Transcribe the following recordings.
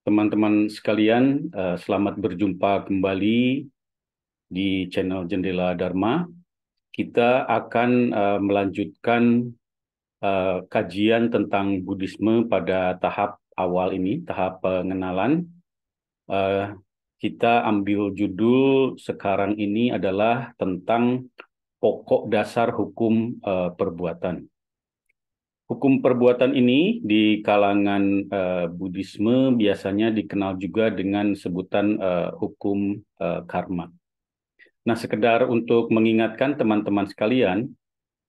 Teman-teman sekalian, selamat berjumpa kembali di channel Jendela Dharma. Kita akan melanjutkan kajian tentang Buddhisme pada tahap awal ini, tahap pengenalan. Eh, Kita ambil judul sekarang ini adalah tentang pokok dasar hukum perbuatan. Hukum perbuatan ini di kalangan Buddhisme biasanya dikenal juga dengan sebutan hukum karma. Nah, sekedar untuk mengingatkan teman-teman sekalian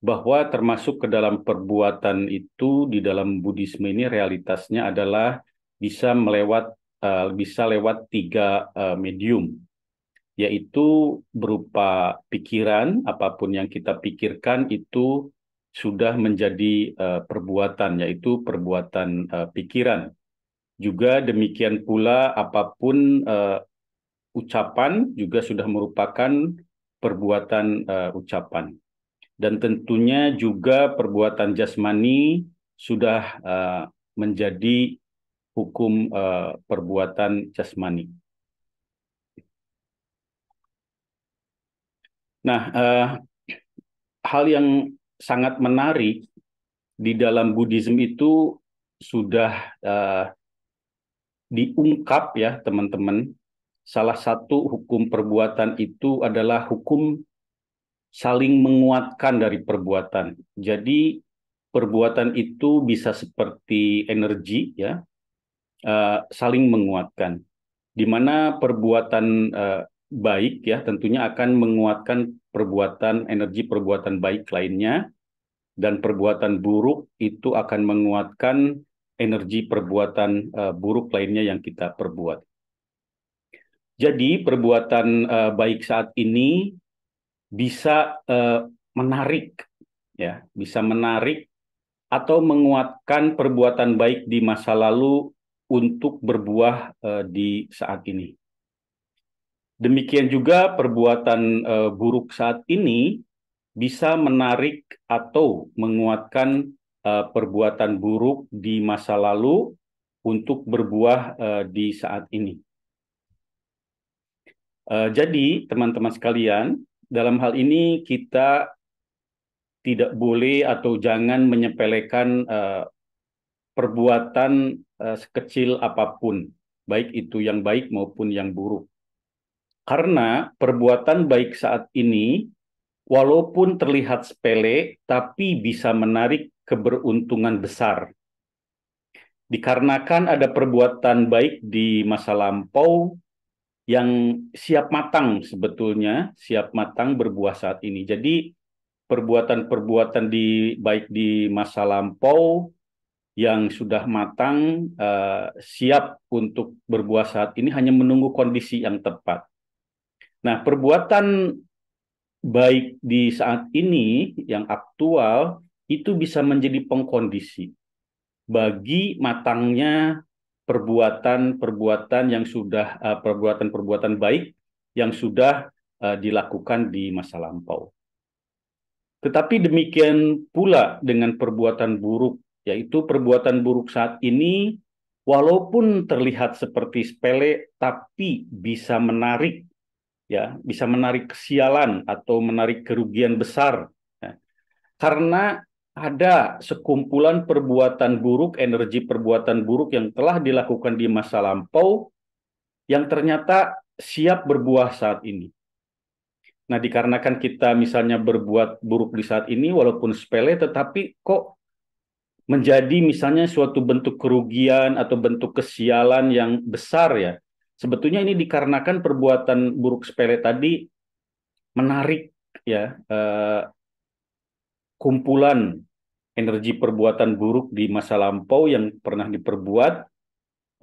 bahwa termasuk ke dalam perbuatan itu di dalam Buddhisme ini realitasnya adalah bisa lewat tiga medium, yaitu berupa pikiran. Apapun yang kita pikirkan itu sudah menjadi perbuatan, yaitu perbuatan pikiran. Juga demikian pula apapun ucapan juga sudah merupakan perbuatan ucapan. Dan tentunya juga perbuatan jasmani sudah menjadi hukum perbuatan jasmani. Nah, hal yang sangat menarik di dalam Buddhism itu sudah diungkap ya teman-teman. Salah satu hukum perbuatan itu adalah hukum saling menguatkan dari perbuatan. Jadi perbuatan itu bisa seperti energi ya, saling menguatkan. Di mana perbuatan baik ya tentunya akan menguatkan perbuatan energi perbuatan baik lainnya, dan perbuatan buruk itu akan menguatkan energi perbuatan buruk lainnya yang kita perbuat. Jadi perbuatan baik saat ini bisa menarik ya, bisa menarik atau menguatkan perbuatan baik di masa lalu untuk berbuah di saat ini. Demikian juga perbuatan buruk saat ini bisa menarik atau menguatkan perbuatan buruk di masa lalu untuk berbuah di saat ini. Jadi, teman-teman sekalian, dalam hal ini kita tidak boleh atau jangan menyepelekan perbuatan sekecil apapun, baik itu yang baik maupun yang buruk. Karena perbuatan baik saat ini, walaupun terlihat sepele, tapi bisa menarik keberuntungan besar. Dikarenakan ada perbuatan baik di masa lampau yang siap matang sebetulnya, siap matang berbuah saat ini. Jadi perbuatan-perbuatan baik di masa lampau yang sudah matang, siap untuk berbuah saat ini hanya menunggu kondisi yang tepat. Nah, perbuatan baik di saat ini yang aktual itu bisa menjadi pengkondisi bagi matangnya perbuatan-perbuatan yang sudah perbuatan-perbuatan baik yang sudah dilakukan di masa lampau. Tetapi demikian pula dengan perbuatan buruk, yaitu perbuatan buruk saat ini walaupun terlihat seperti sepele tapi bisa menarik ya, bisa menarik kesialan atau menarik kerugian besar. Ya. Karena ada sekumpulan perbuatan buruk, energi perbuatan buruk yang telah dilakukan di masa lampau yang ternyata siap berbuah saat ini. Nah, dikarenakan kita misalnya berbuat buruk di saat ini, walaupun sepele, tetapi kok menjadi misalnya suatu bentuk kerugian atau bentuk kesialan yang besar ya. Sebetulnya ini dikarenakan perbuatan buruk sepele tadi menarik ya kumpulan energi perbuatan buruk di masa lampau yang pernah diperbuat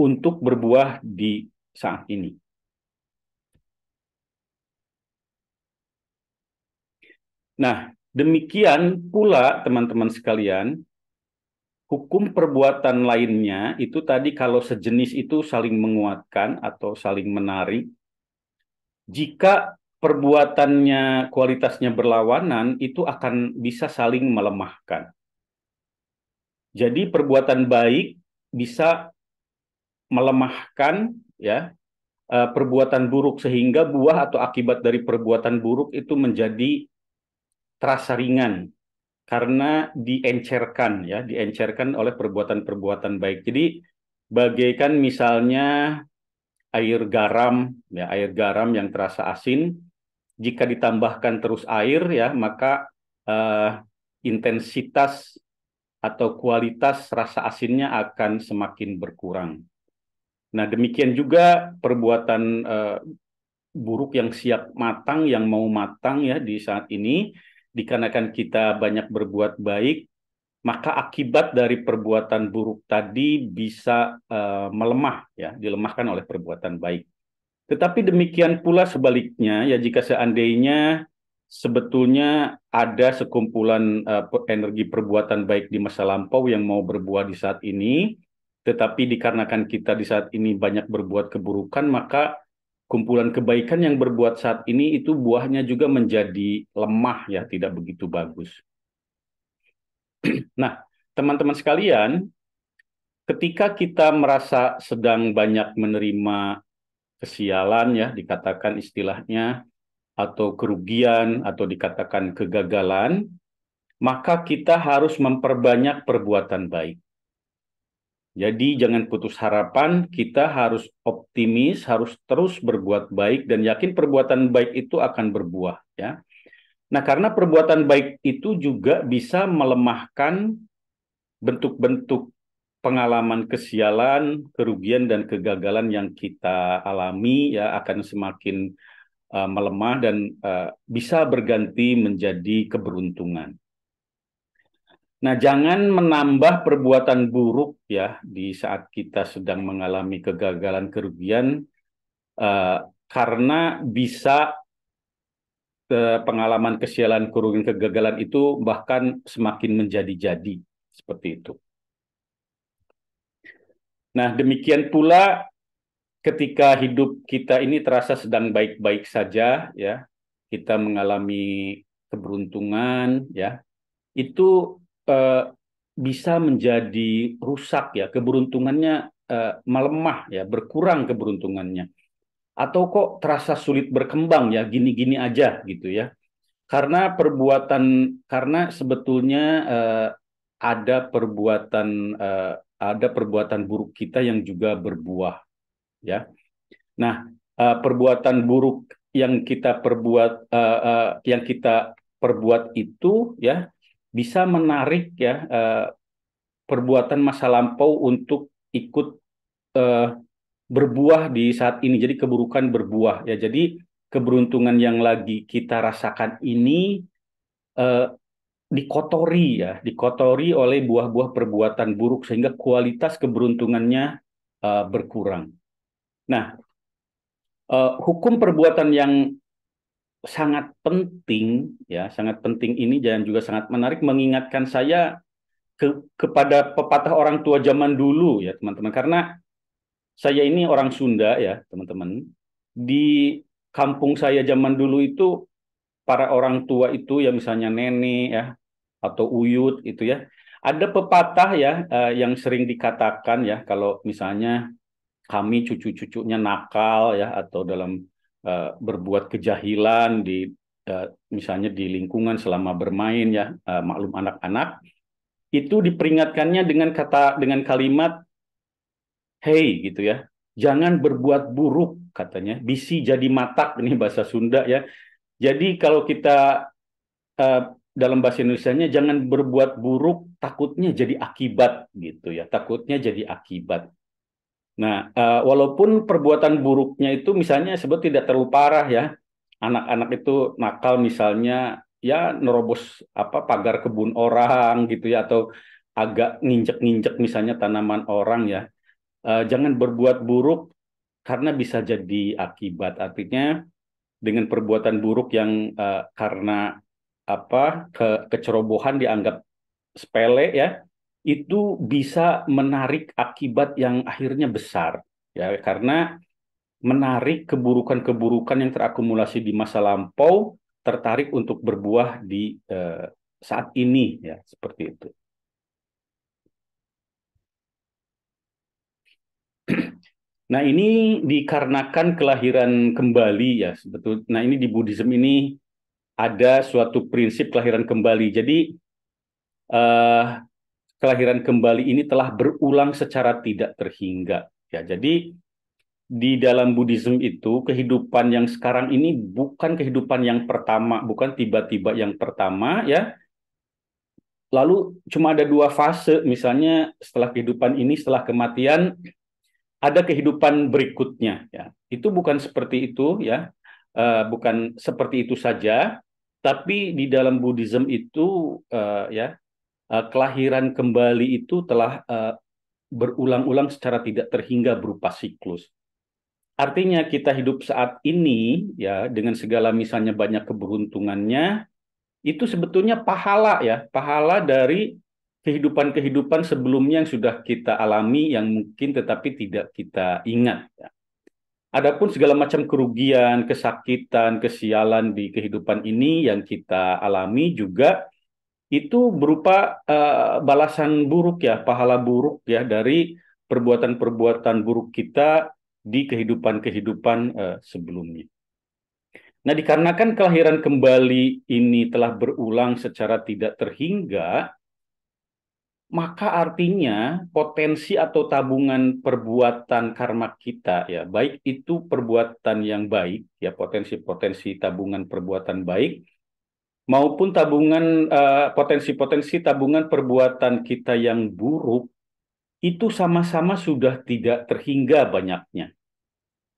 untuk berbuah di saat ini. Nah, demikian pula teman-teman sekalian, hukum perbuatan lainnya itu tadi kalau sejenis itu saling menguatkan atau saling menarik. Jika perbuatannya kualitasnya berlawanan, itu akan bisa saling melemahkan. Jadi perbuatan baik bisa melemahkan ya perbuatan buruk sehingga buah atau akibat dari perbuatan buruk itu menjadi terasa ringan karena diencerkan oleh perbuatan-perbuatan baik. Jadi bagaikan misalnya air garam yang terasa asin, jika ditambahkan terus air ya, maka eh, intensitas atau kualitas rasa asinnya akan semakin berkurang. Nah, demikian juga perbuatan buruk yang siap matang, yang mau matang ya di saat ini, dikarenakan kita banyak berbuat baik, maka akibat dari perbuatan buruk tadi bisa melemah ya, dilemahkan oleh perbuatan baik. Tetapi demikian pula sebaliknya ya, jika seandainya sebetulnya ada sekumpulan energi perbuatan baik di masa lampau yang mau berbuah di saat ini, tetapi dikarenakan kita di saat ini banyak berbuat keburukan, maka kumpulan kebaikan yang berbuat saat ini itu buahnya juga menjadi lemah ya, tidak begitu bagus. Nah, teman-teman sekalian, ketika kita merasa sedang banyak menerima kesialan ya, dikatakan istilahnya, atau kerugian, atau dikatakan kegagalan, maka kita harus memperbanyak perbuatan baik. Jadi jangan putus harapan, kita harus optimis, harus terus berbuat baik, dan yakin perbuatan baik itu akan berbuah. Ya. Nah, karena perbuatan baik itu juga bisa melemahkan bentuk-bentuk pengalaman kesialan, kerugian, dan kegagalan yang kita alami, ya akan semakin melemah dan bisa berganti menjadi keberuntungan. Nah, jangan menambah perbuatan buruk ya di saat kita sedang mengalami kegagalan, kerugian, uh, karena bisa pengalaman kesialan, kerugian, kegagalan itu bahkan semakin menjadi-jadi seperti itu. Nah, demikian pula ketika hidup kita ini terasa sedang baik-baik saja, ya, kita mengalami keberuntungan, ya, itu bisa menjadi rusak ya, keberuntungannya melemah ya, berkurang keberuntungannya. Atau kok terasa sulit berkembang ya, gini-gini aja gitu ya. Karena sebetulnya ada perbuatan buruk kita yang juga berbuah ya. Nah, perbuatan buruk yang kita perbuat itu ya bisa menarik ya perbuatan masa lampau untuk ikut eh, berbuah di saat ini. Jadi keburukan berbuah ya. Jadi keberuntungan yang lagi kita rasakan ini eh, dikotori oleh buah-buah perbuatan buruk sehingga kualitas keberuntungannya berkurang. Nah, hukum perbuatan yang sangat penting ya, sangat penting ini dan juga sangat menarik mengingatkan saya kepada pepatah orang tua zaman dulu ya, teman-teman. Karena saya ini orang Sunda ya, teman-teman. Di kampung saya zaman dulu itu para orang tua itu ya misalnya nenek ya atau uyut itu ya. Ada pepatah ya yang sering dikatakan ya kalau misalnya kami cucu-cucunya nakal ya atau dalam berbuat kejahilan di misalnya di lingkungan selama bermain ya maklum anak-anak itu diperingatkannya dengan kalimat hey gitu ya. Jangan berbuat buruk katanya. Bisi jadi matak ini bahasa Sunda ya. Jadi kalau kita eh, dalam bahasa Indonesianya jangan berbuat buruk takutnya jadi akibat gitu ya. Takutnya jadi akibat. Nah, walaupun perbuatan buruknya itu misalnya sebut tidak terlalu parah ya. Anak-anak itu nakal misalnya ya nerobos apa pagar kebun orang gitu ya atau agak nginjek-nginjek misalnya tanaman orang ya. Jangan berbuat buruk karena bisa jadi akibat. Artinya dengan perbuatan buruk yang karena kecerobohan dianggap sepele ya, itu bisa menarik akibat yang akhirnya besar ya karena menarik keburukan-keburukan yang terakumulasi di masa lampau tertarik untuk berbuah di saat ini ya seperti itu. Nah, ini dikarenakan kelahiran kembali ya sebetulnya. Nah, ini di Buddhism ini ada suatu prinsip kelahiran kembali. Jadi eh, kelahiran kembali ini telah berulang secara tidak terhingga. Ya, jadi di dalam Buddhism itu kehidupan yang sekarang ini bukan kehidupan yang pertama, bukan tiba-tiba yang pertama ya. Lalu cuma ada dua fase, misalnya setelah kehidupan ini, setelah kematian ada kehidupan berikutnya ya. Itu bukan seperti itu ya. Bukan seperti itu saja, tapi di dalam Buddhism itu kelahiran kembali itu telah berulang-ulang secara tidak terhingga berupa siklus. Artinya kita hidup saat ini ya dengan segala misalnya banyak keberuntungannya itu sebetulnya pahala ya, pahala dari kehidupan-kehidupan sebelumnya yang sudah kita alami yang mungkin tetapi tidak kita ingat ya. Adapun segala macam kerugian, kesakitan, kesialan di kehidupan ini yang kita alami juga itu berupa balasan buruk ya, pahala buruk ya dari perbuatan-perbuatan buruk kita di kehidupan-kehidupan sebelumnya. Nah, dikarenakan kelahiran kembali ini telah berulang secara tidak terhingga, maka artinya potensi atau tabungan perbuatan karma kita ya, baik itu perbuatan yang baik ya, potensi-potensi tabungan perbuatan baik maupun tabungan potensi-potensi tabungan perbuatan kita yang buruk itu sama-sama sudah tidak terhingga banyaknya.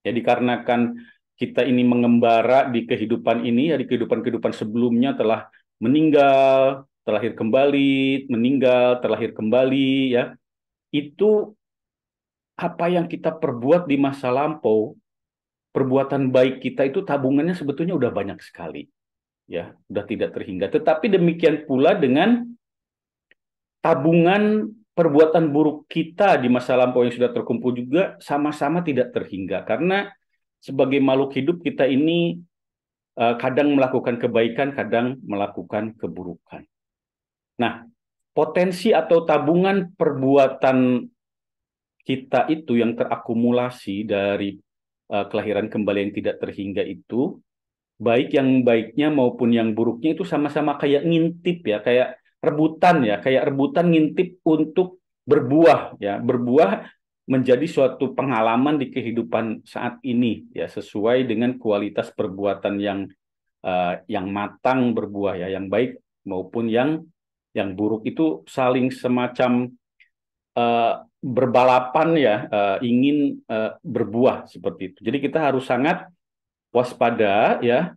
Ya dikarenakan kita ini mengembara di kehidupan ini, ya di kehidupan-kehidupan sebelumnya telah meninggal, terlahir kembali, meninggal, terlahir kembali, ya. Itu apa yang kita perbuat di masa lampau, perbuatan baik kita itu tabungannya sebetulnya udah banyak sekali, ya, udah tidak terhingga. Tetapi demikian pula dengan tabungan perbuatan buruk kita di masa lampau yang sudah terkumpul juga sama-sama tidak terhingga karena sebagai makhluk hidup kita ini kadang melakukan kebaikan, kadang melakukan keburukan. Nah, potensi atau tabungan perbuatan kita itu yang terakumulasi dari kelahiran kembali yang tidak terhingga itu, baik yang baiknya maupun yang buruknya itu sama-sama kayak ngintip ya, kayak rebutan ngintip untuk berbuah ya, berbuah menjadi suatu pengalaman di kehidupan saat ini ya, sesuai dengan kualitas perbuatan yang matang berbuah ya, yang baik maupun yang buruk itu saling semacam uh, berbalapan ya, ingin berbuah seperti itu. Jadi kita harus sangat waspada ya.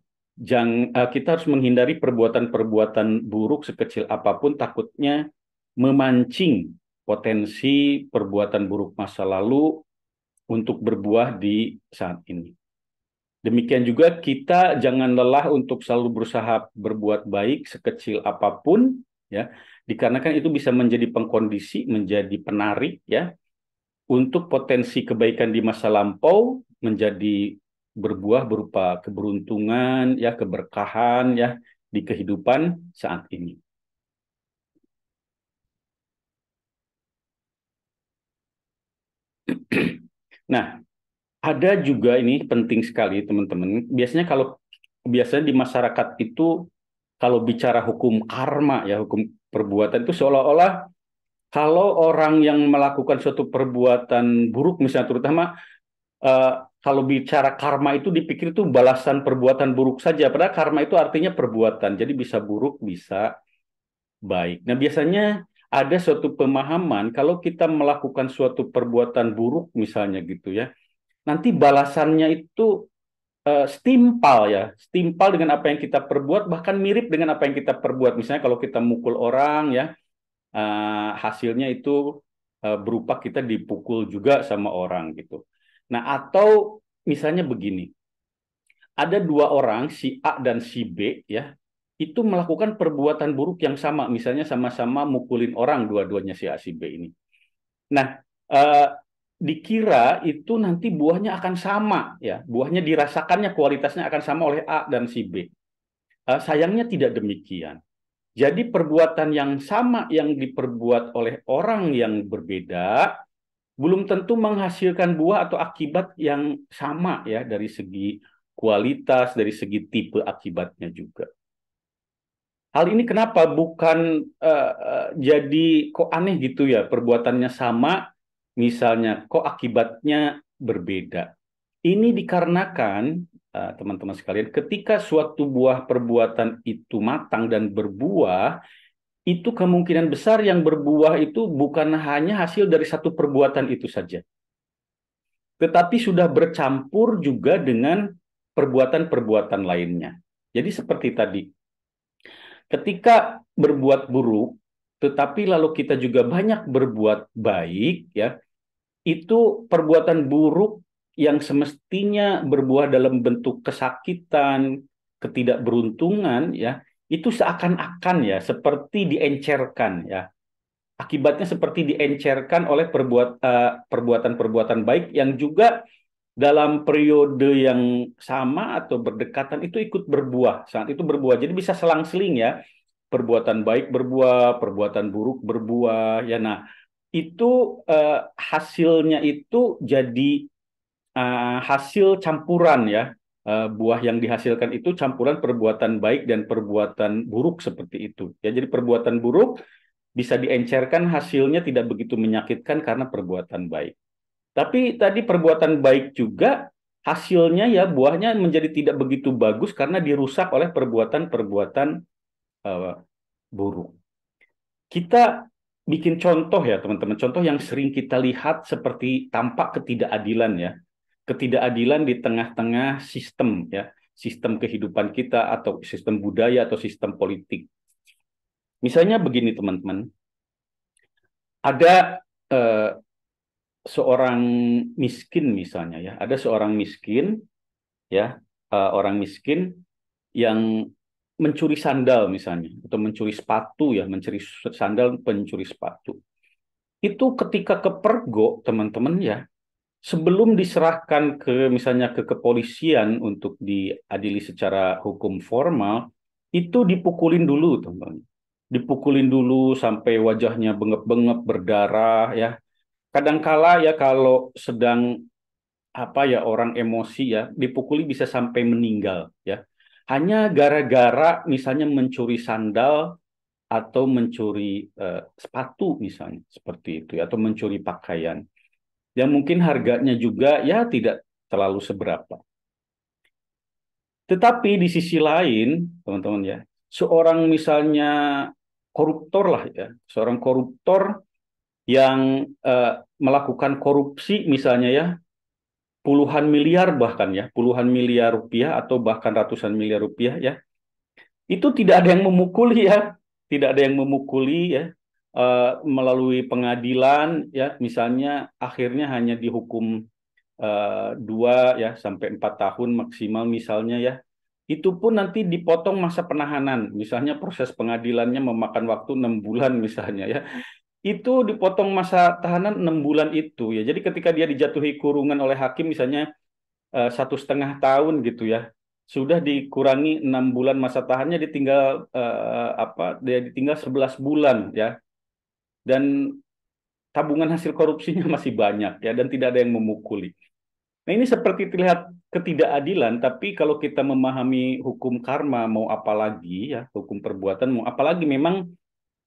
Kita harus menghindari perbuatan-perbuatan buruk sekecil apapun takutnya memancing potensi perbuatan buruk masa lalu untuk berbuah di saat ini. Demikian juga kita jangan lelah untuk selalu berusaha berbuat baik sekecil apapun ya, dikarenakan itu bisa menjadi pengkondisi, menjadi penarik ya untuk potensi kebaikan di masa lampau menjadi berbuah berupa keberuntungan ya, keberkahan ya di kehidupan saat ini. Nah, ada juga ini penting sekali teman-teman. Biasanya di masyarakat itu kalau bicara hukum karma ya, hukum perbuatan itu seolah-olah kalau orang yang melakukan suatu perbuatan buruk misalnya terutama eh, kalau bicara karma itu dipikir itu balasan perbuatan buruk saja padahal karma itu artinya perbuatan. Jadi bisa buruk, bisa baik. Nah, biasanya ada suatu pemahaman kalau kita melakukan suatu perbuatan buruk misalnya gitu ya. Nanti balasannya itu setimpal ya, setimpal dengan apa yang kita perbuat, bahkan mirip dengan apa yang kita perbuat. Misalnya kalau kita mukul orang ya, hasilnya itu berupa kita dipukul juga sama orang gitu. Nah, atau misalnya begini, ada dua orang, si A dan si B ya, itu melakukan perbuatan buruk yang sama, misalnya sama-sama mukulin orang dua-duanya si A si B ini. Nah, eh, dikira itu nanti buahnya akan sama ya, buahnya dirasakannya kualitasnya akan sama oleh A dan si B. Sayangnya tidak demikian. Jadi perbuatan yang sama yang diperbuat oleh orang yang berbeda belum tentu menghasilkan buah atau akibat yang sama ya dari segi kualitas, dari segi tipe akibatnya juga. Hal ini kenapa bukan jadi kok aneh gitu ya, perbuatannya sama, misalnya kok akibatnya berbeda. Ini dikarenakan teman-teman sekalian, ketika suatu buah perbuatan itu matang dan berbuah, itu kemungkinan besar yang berbuah itu bukan hanya hasil dari satu perbuatan itu saja, tetapi sudah bercampur juga dengan perbuatan-perbuatan lainnya. Jadi seperti tadi, ketika berbuat buruk, tetapi lalu kita juga banyak berbuat baik, ya, itu perbuatan buruk yang semestinya berbuah dalam bentuk kesakitan, ketidakberuntungan, ya, itu seakan-akan ya seperti diencerkan, ya. Akibatnya seperti diencerkan oleh perbuatan-perbuatan baik yang juga dalam periode yang sama atau berdekatan itu ikut berbuah, saat itu berbuah. Jadi bisa selang-seling ya, perbuatan baik berbuah, perbuatan buruk berbuah. Ya, nah itu hasilnya itu jadi hasil campuran ya. Buah yang dihasilkan itu campuran perbuatan baik dan perbuatan buruk seperti itu. Ya, jadi perbuatan buruk bisa diencerkan hasilnya tidak begitu menyakitkan karena perbuatan baik. Tapi tadi perbuatan baik juga hasilnya ya buahnya menjadi tidak begitu bagus karena dirusak oleh perbuatan-perbuatan uh, buruk. Kita bikin contoh ya teman-teman, contoh yang sering kita lihat seperti tampak ketidakadilan ya. Ketidakadilan di tengah-tengah sistem ya, sistem kehidupan kita atau sistem budaya atau sistem politik. Misalnya begini teman-teman, ada uh, seorang miskin misalnya ya, ada seorang miskin ya, orang miskin yang mencuri sandal misalnya atau mencuri sepatu ya, mencuri sandal, pencuri sepatu. Itu ketika kepergok teman-teman ya, sebelum diserahkan ke misalnya ke kepolisian untuk diadili secara hukum formal, itu dipukulin dulu teman-teman. Dipukulin dulu sampai wajahnya bengep-bengep berdarah ya. Kadangkala ya kalau sedang apa ya orang emosi ya dipukuli bisa sampai meninggal ya, hanya gara-gara misalnya mencuri sandal atau mencuri sepatu misalnya seperti itu ya, atau mencuri pakaian yang mungkin harganya juga ya tidak terlalu seberapa. Tetapi di sisi lain teman-teman ya, seorang misalnya koruptor lah ya, seorang koruptor yang melakukan korupsi misalnya ya, puluhan miliar bahkan ya, puluhan miliar rupiah atau bahkan ratusan miliar rupiah ya, itu tidak ada yang memukuli ya, tidak ada yang memukuli ya, melalui pengadilan ya, misalnya akhirnya hanya dihukum 2 ya sampai 4 tahun maksimal misalnya ya, itu pun nanti dipotong masa penahanan, misalnya proses pengadilannya memakan waktu 6 bulan misalnya ya, itu dipotong masa tahanan 6 bulan itu ya. Jadi ketika dia dijatuhi kurungan oleh hakim misalnya 1,5 tahun gitu ya, sudah dikurangi 6 bulan masa tahannya, ditinggal dia ditinggal 11 bulan ya, dan tabungan hasil korupsinya masih banyak ya, dan tidak ada yang memukuli. Nah ini seperti terlihat ketidakadilan, tapi kalau kita memahami hukum karma mau apa lagi ya, hukum perbuatan mau apa lagi, memang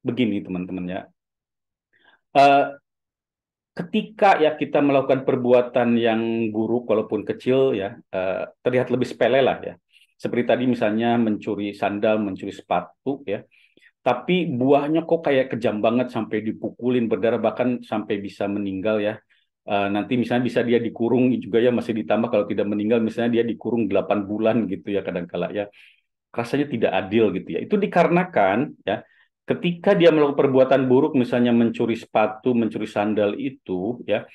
begini teman-teman ya. Eh, Ketika ya kita melakukan perbuatan yang buruk walaupun kecil ya, terlihat lebih sepele lah ya. Seperti tadi misalnya mencuri sandal, mencuri sepatu ya. Tapi buahnya kok kayak kejam banget sampai dipukulin berdarah bahkan sampai bisa meninggal ya. Nanti misalnya bisa dia dikurung juga ya, masih ditambah kalau tidak meninggal misalnya dia dikurung 8 bulan gitu ya kadang-kala ya. Rasanya tidak adil gitu ya. Itu dikarenakan ya ketika dia melakukan perbuatan buruk misalnya mencuri sepatu, mencuri sandal itu ya,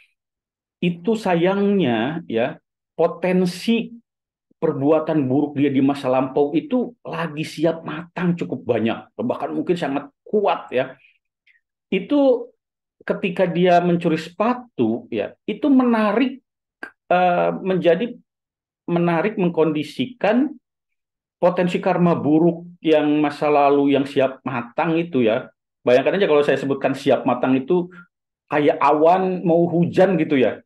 itu sayangnya ya potensi perbuatan buruk dia di masa lampau itu lagi siap matang cukup banyak, bahkan mungkin sangat kuat ya. Itu ketika dia mencuri sepatu ya, itu menarik menjadi menarik mengkondisikan potensi karma buruk yang masa lalu yang siap matang itu ya. Bayangkan aja kalau saya sebutkan siap matang itu kayak awan mau hujan gitu ya.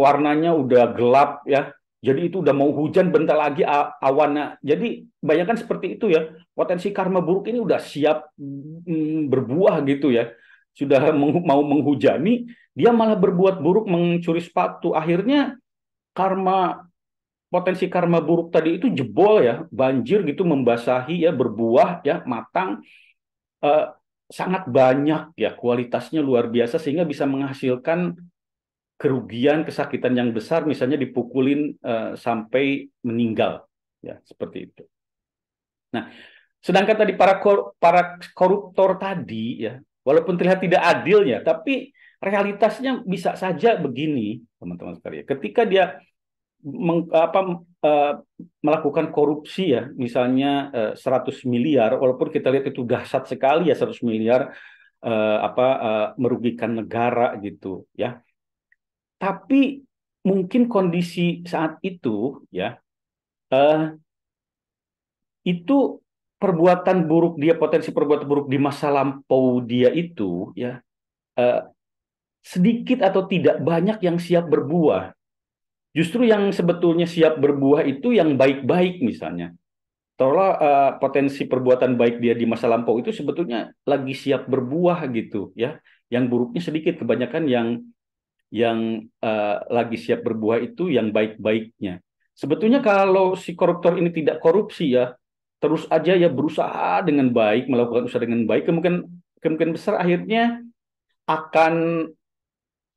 Warnanya udah gelap ya. Jadi itu udah mau hujan, bentar lagi awannya. Jadi bayangkan seperti itu ya. Potensi karma buruk ini udah siap berbuah gitu ya. Sudah mau menghujani, dia malah berbuat buruk, mencuri sepatu. Akhirnya karma potensi karma buruk tadi itu jebol ya, banjir gitu membasahi ya, berbuah ya, matang, eh, sangat banyak ya, kualitasnya luar biasa sehingga bisa menghasilkan kerugian, kesakitan yang besar, misalnya dipukulin sampai meninggal, ya seperti itu. Nah, sedangkan tadi para koruptor tadi ya, walaupun terlihat tidak adil ya, tapi realitasnya bisa saja begini, teman-teman sekalian. Ketika dia uh, melakukan korupsi ya, misalnya 100 miliar, walaupun kita lihat itu dahsyat sekali ya 100 miliar merugikan negara gitu ya. Tapi mungkin kondisi saat itu ya, uh, itu perbuatan buruk dia, potensi perbuatan buruk di masa lampau dia itu ya, uh, sedikit atau tidak banyak yang siap berbuah. Justru yang sebetulnya siap berbuah itu yang baik-baik misalnya. Taruhlah potensi perbuatan baik dia di masa lampau itu sebetulnya lagi siap berbuah gitu ya. Yang buruknya sedikit, kebanyakan yang lagi siap berbuah itu yang baik-baiknya. Sebetulnya kalau si koruptor ini tidak korupsi ya, terus aja ya berusaha dengan baik, melakukan usaha dengan baik, kemungkinan kemungkinan besar akhirnya akan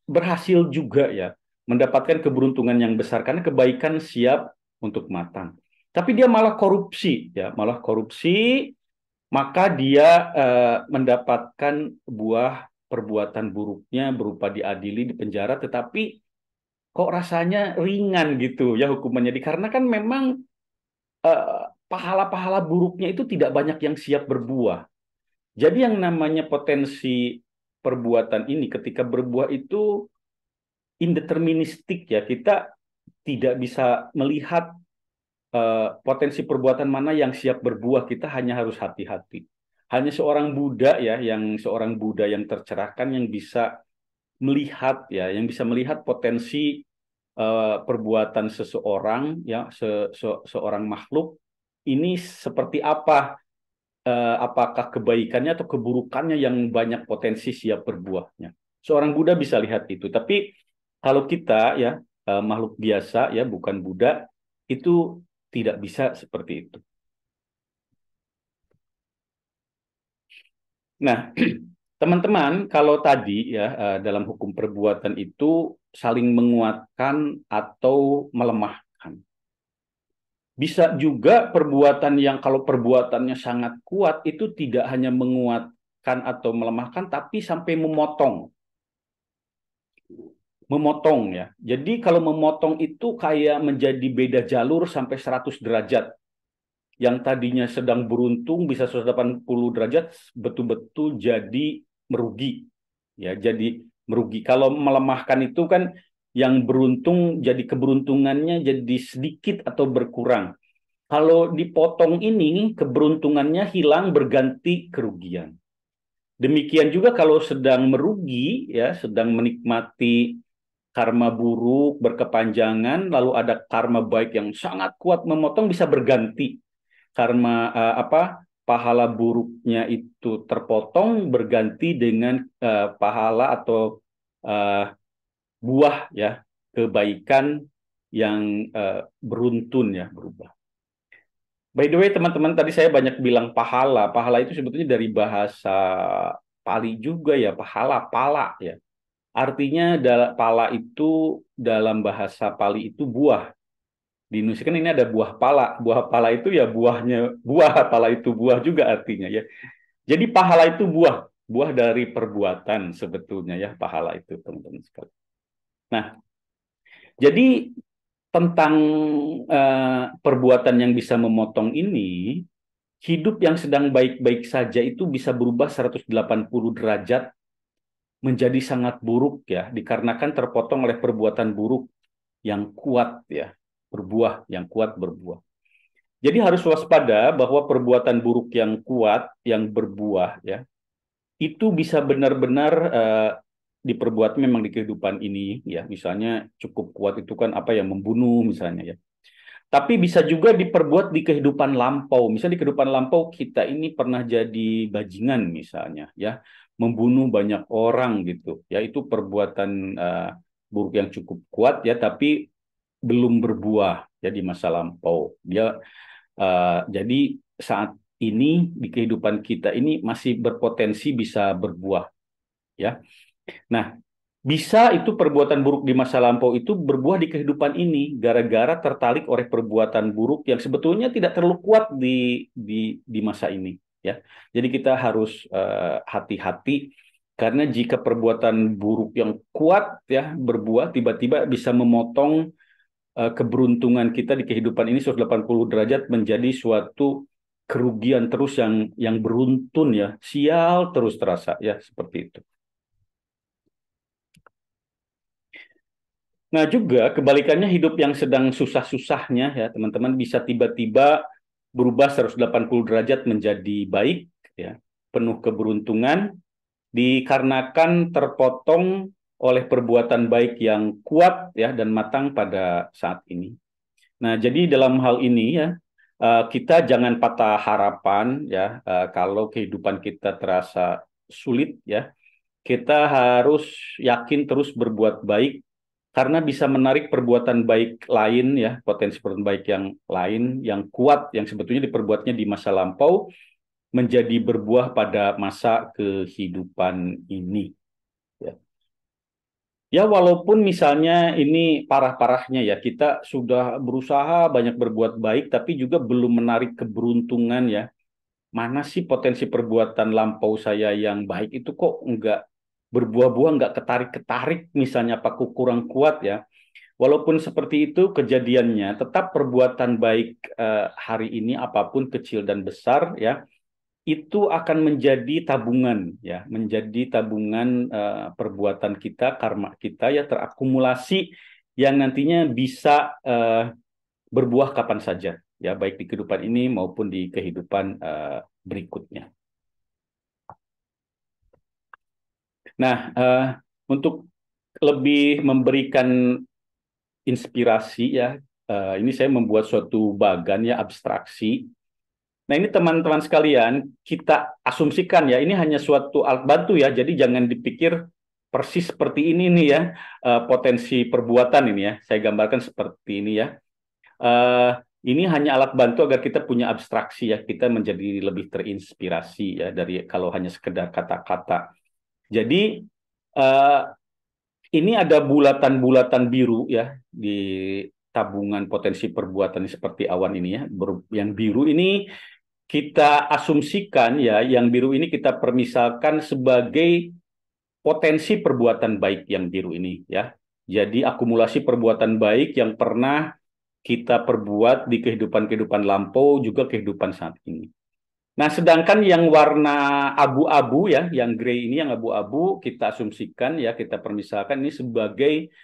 berhasil juga ya, mendapatkan keberuntungan yang besar karena kebaikan siap untuk matang. Tapi dia malah korupsi ya, malah korupsi, maka dia mendapatkan buah perbuatan buruknya berupa diadili di penjara, tetapi kok rasanya ringan gitu ya hukumannya, dikarenakan memang pahala-pahala buruknya itu tidak banyak yang siap berbuah. Jadi yang namanya potensi perbuatan ini ketika berbuah itu indeterministik ya, kita tidak bisa melihat potensi perbuatan mana yang siap berbuah, kita hanya harus hati-hati. Hanya seorang Buddha yang tercerahkan yang bisa melihat ya, yang bisa melihat potensi perbuatan seseorang ya, seorang makhluk ini seperti apa, apakah kebaikannya atau keburukannya yang banyak potensi siap berbuahnya. Seorang Buddha bisa lihat itu. Tapi kalau kita ya makhluk biasa ya, bukan Buddha, itu tidak bisa seperti itu. Nah, teman-teman, kalau tadi ya dalam hukum perbuatan itu saling menguatkan atau melemahkan. Bisa juga perbuatan yang kalau perbuatannya sangat kuat itu tidak hanya menguatkan atau melemahkan, tapi sampai memotong. Memotong ya. Jadi kalau memotong itu kayak menjadi beda jalur sampai 100 derajat. Yang tadinya sedang beruntung bisa 180 derajat, betul-betul jadi merugi. Ya, jadi merugi. Kalau melemahkan itu kan yang beruntung jadi keberuntungannya jadi sedikit atau berkurang. Kalau dipotong ini keberuntungannya hilang berganti kerugian. Demikian juga kalau sedang merugi ya, sedang menikmati karma buruk berkepanjangan, lalu ada karma baik yang sangat kuat memotong, bisa berganti. Karma pahala buruknya itu terpotong berganti dengan pahala atau uh, buah ya, kebaikan yang beruntun ya, berubah. By the way, teman-teman, tadi saya banyak bilang pahala. Pahala itu sebetulnya dari bahasa Pali juga ya, pahala, pala ya. Artinya pala itu dalam bahasa Pali itu buah. Di Indonesia kan ini ada buah pala. Buah pala itu ya buahnya, buah pala itu buah juga artinya ya. Jadi pahala itu buah, buah dari perbuatan sebetulnya ya, pahala itu teman-teman sekalian. Nah, jadi tentang perbuatan yang bisa memotong ini, hidup yang sedang baik-baik saja itu bisa berubah 180 derajat menjadi sangat buruk ya, dikarenakan terpotong oleh perbuatan buruk yang kuat ya, berbuah, yang kuat berbuah. Jadi harus waspada bahwa perbuatan buruk yang kuat, yang berbuah ya, itu bisa benar-benar diperbuat memang di kehidupan ini ya, misalnya cukup kuat itu kan apa yang membunuh misalnya ya. Tapi bisa juga diperbuat di kehidupan lampau. Misalnya di kehidupan lampau kita ini pernah jadi bajingan misalnya ya, membunuh banyak orang gitu. Ya itu perbuatan buruk yang cukup kuat ya, tapi belum berbuah ya di masa lampau. Dia jadi saat ini di kehidupan kita ini masih berpotensi bisa berbuah ya. Nah, bisa itu perbuatan buruk di masa lampau itu berbuah di kehidupan ini gara-gara tertarik oleh perbuatan buruk yang sebetulnya tidak terlalu kuat di masa ini ya. Jadi kita harus hati-hati karena jika perbuatan buruk yang kuat ya berbuah tiba-tiba bisa memotong keberuntungan kita di kehidupan ini 180 derajat menjadi suatu kerugian terus yang beruntun ya, sial terus terasa ya seperti itu. Nah, juga kebalikannya hidup yang sedang susah-susahnya ya, teman-teman bisa tiba-tiba berubah 180 derajat menjadi baik ya, penuh keberuntungan dikarenakan terpotong oleh perbuatan baik yang kuat ya dan matang pada saat ini. Nah, jadi dalam hal ini ya kita jangan patah harapan ya kalau kehidupan kita terasa sulit ya. Kita harus yakin terus berbuat baik karena bisa menarik perbuatan baik lain ya, potensi perbuatan baik yang lain yang kuat yang sebetulnya diperbuatnya di masa lampau menjadi berbuah pada masa kehidupan ini ya. Ya walaupun misalnya ini parah-parahnya ya kita sudah berusaha banyak berbuat baik tapi juga belum menarik keberuntungan ya. Mana sih potensi perbuatan lampau saya yang baik itu kok enggak berbuah-buah, enggak ketarik-ketarik misalnya aku kurang kuat ya. Walaupun seperti itu kejadiannya, tetap perbuatan baik hari ini apapun kecil dan besar ya, itu akan menjadi tabungan ya, menjadi tabungan perbuatan kita, karma kita ya terakumulasi yang nantinya bisa berbuah kapan saja ya, baik di kehidupan ini maupun di kehidupan berikutnya. Nah, untuk lebih memberikan inspirasi ya, ini saya membuat suatu bagan ya abstraksi. Nah, ini teman-teman sekalian, kita asumsikan ya, ini hanya suatu alat bantu ya, jadi jangan dipikir persis seperti ini nih ya, potensi perbuatan ini ya, saya gambarkan seperti ini ya. Eh, ini hanya alat bantu agar kita punya abstraksi ya, kita menjadi lebih terinspirasi ya dari kalau hanya sekedar kata-kata. Jadi eh, ini ada bulatan-bulatan biru ya di tabungan potensi perbuatan seperti awan ini ya. Yang biru ini kita asumsikan ya, yang biru ini kita permisalkan sebagai potensi perbuatan baik yang biru ini ya. Jadi akumulasi perbuatan baik yang pernah kita perbuat di kehidupan-kehidupan lampau juga kehidupan saat ini. Nah, sedangkan yang warna abu-abu ya, yang grey ini yang abu-abu kita asumsikan ya, kita permisalkan ini sebagai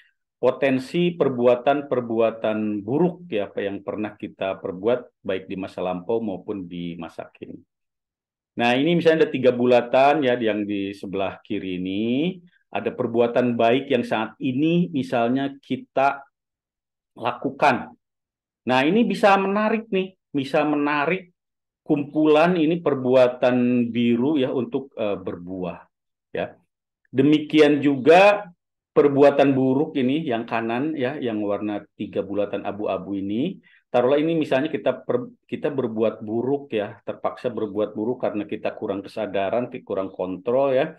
potensi perbuatan-perbuatan buruk ya, apa yang pernah kita perbuat baik di masa lampau maupun di masa kini. Nah, ini misalnya ada 3 bulatan ya, yang di sebelah kiri ini ada perbuatan baik yang saat ini misalnya kita lakukan. Nah, ini bisa menarik nih, bisa menarik kumpulan ini perbuatan biru ya untuk berbuah ya. Demikian juga perbuatan buruk ini yang kanan ya, yang warna 3 bulatan abu-abu ini. Taruhlah ini misalnya kita berbuat buruk ya, terpaksa berbuat buruk karena kita kurang kesadaran, kurang kontrol ya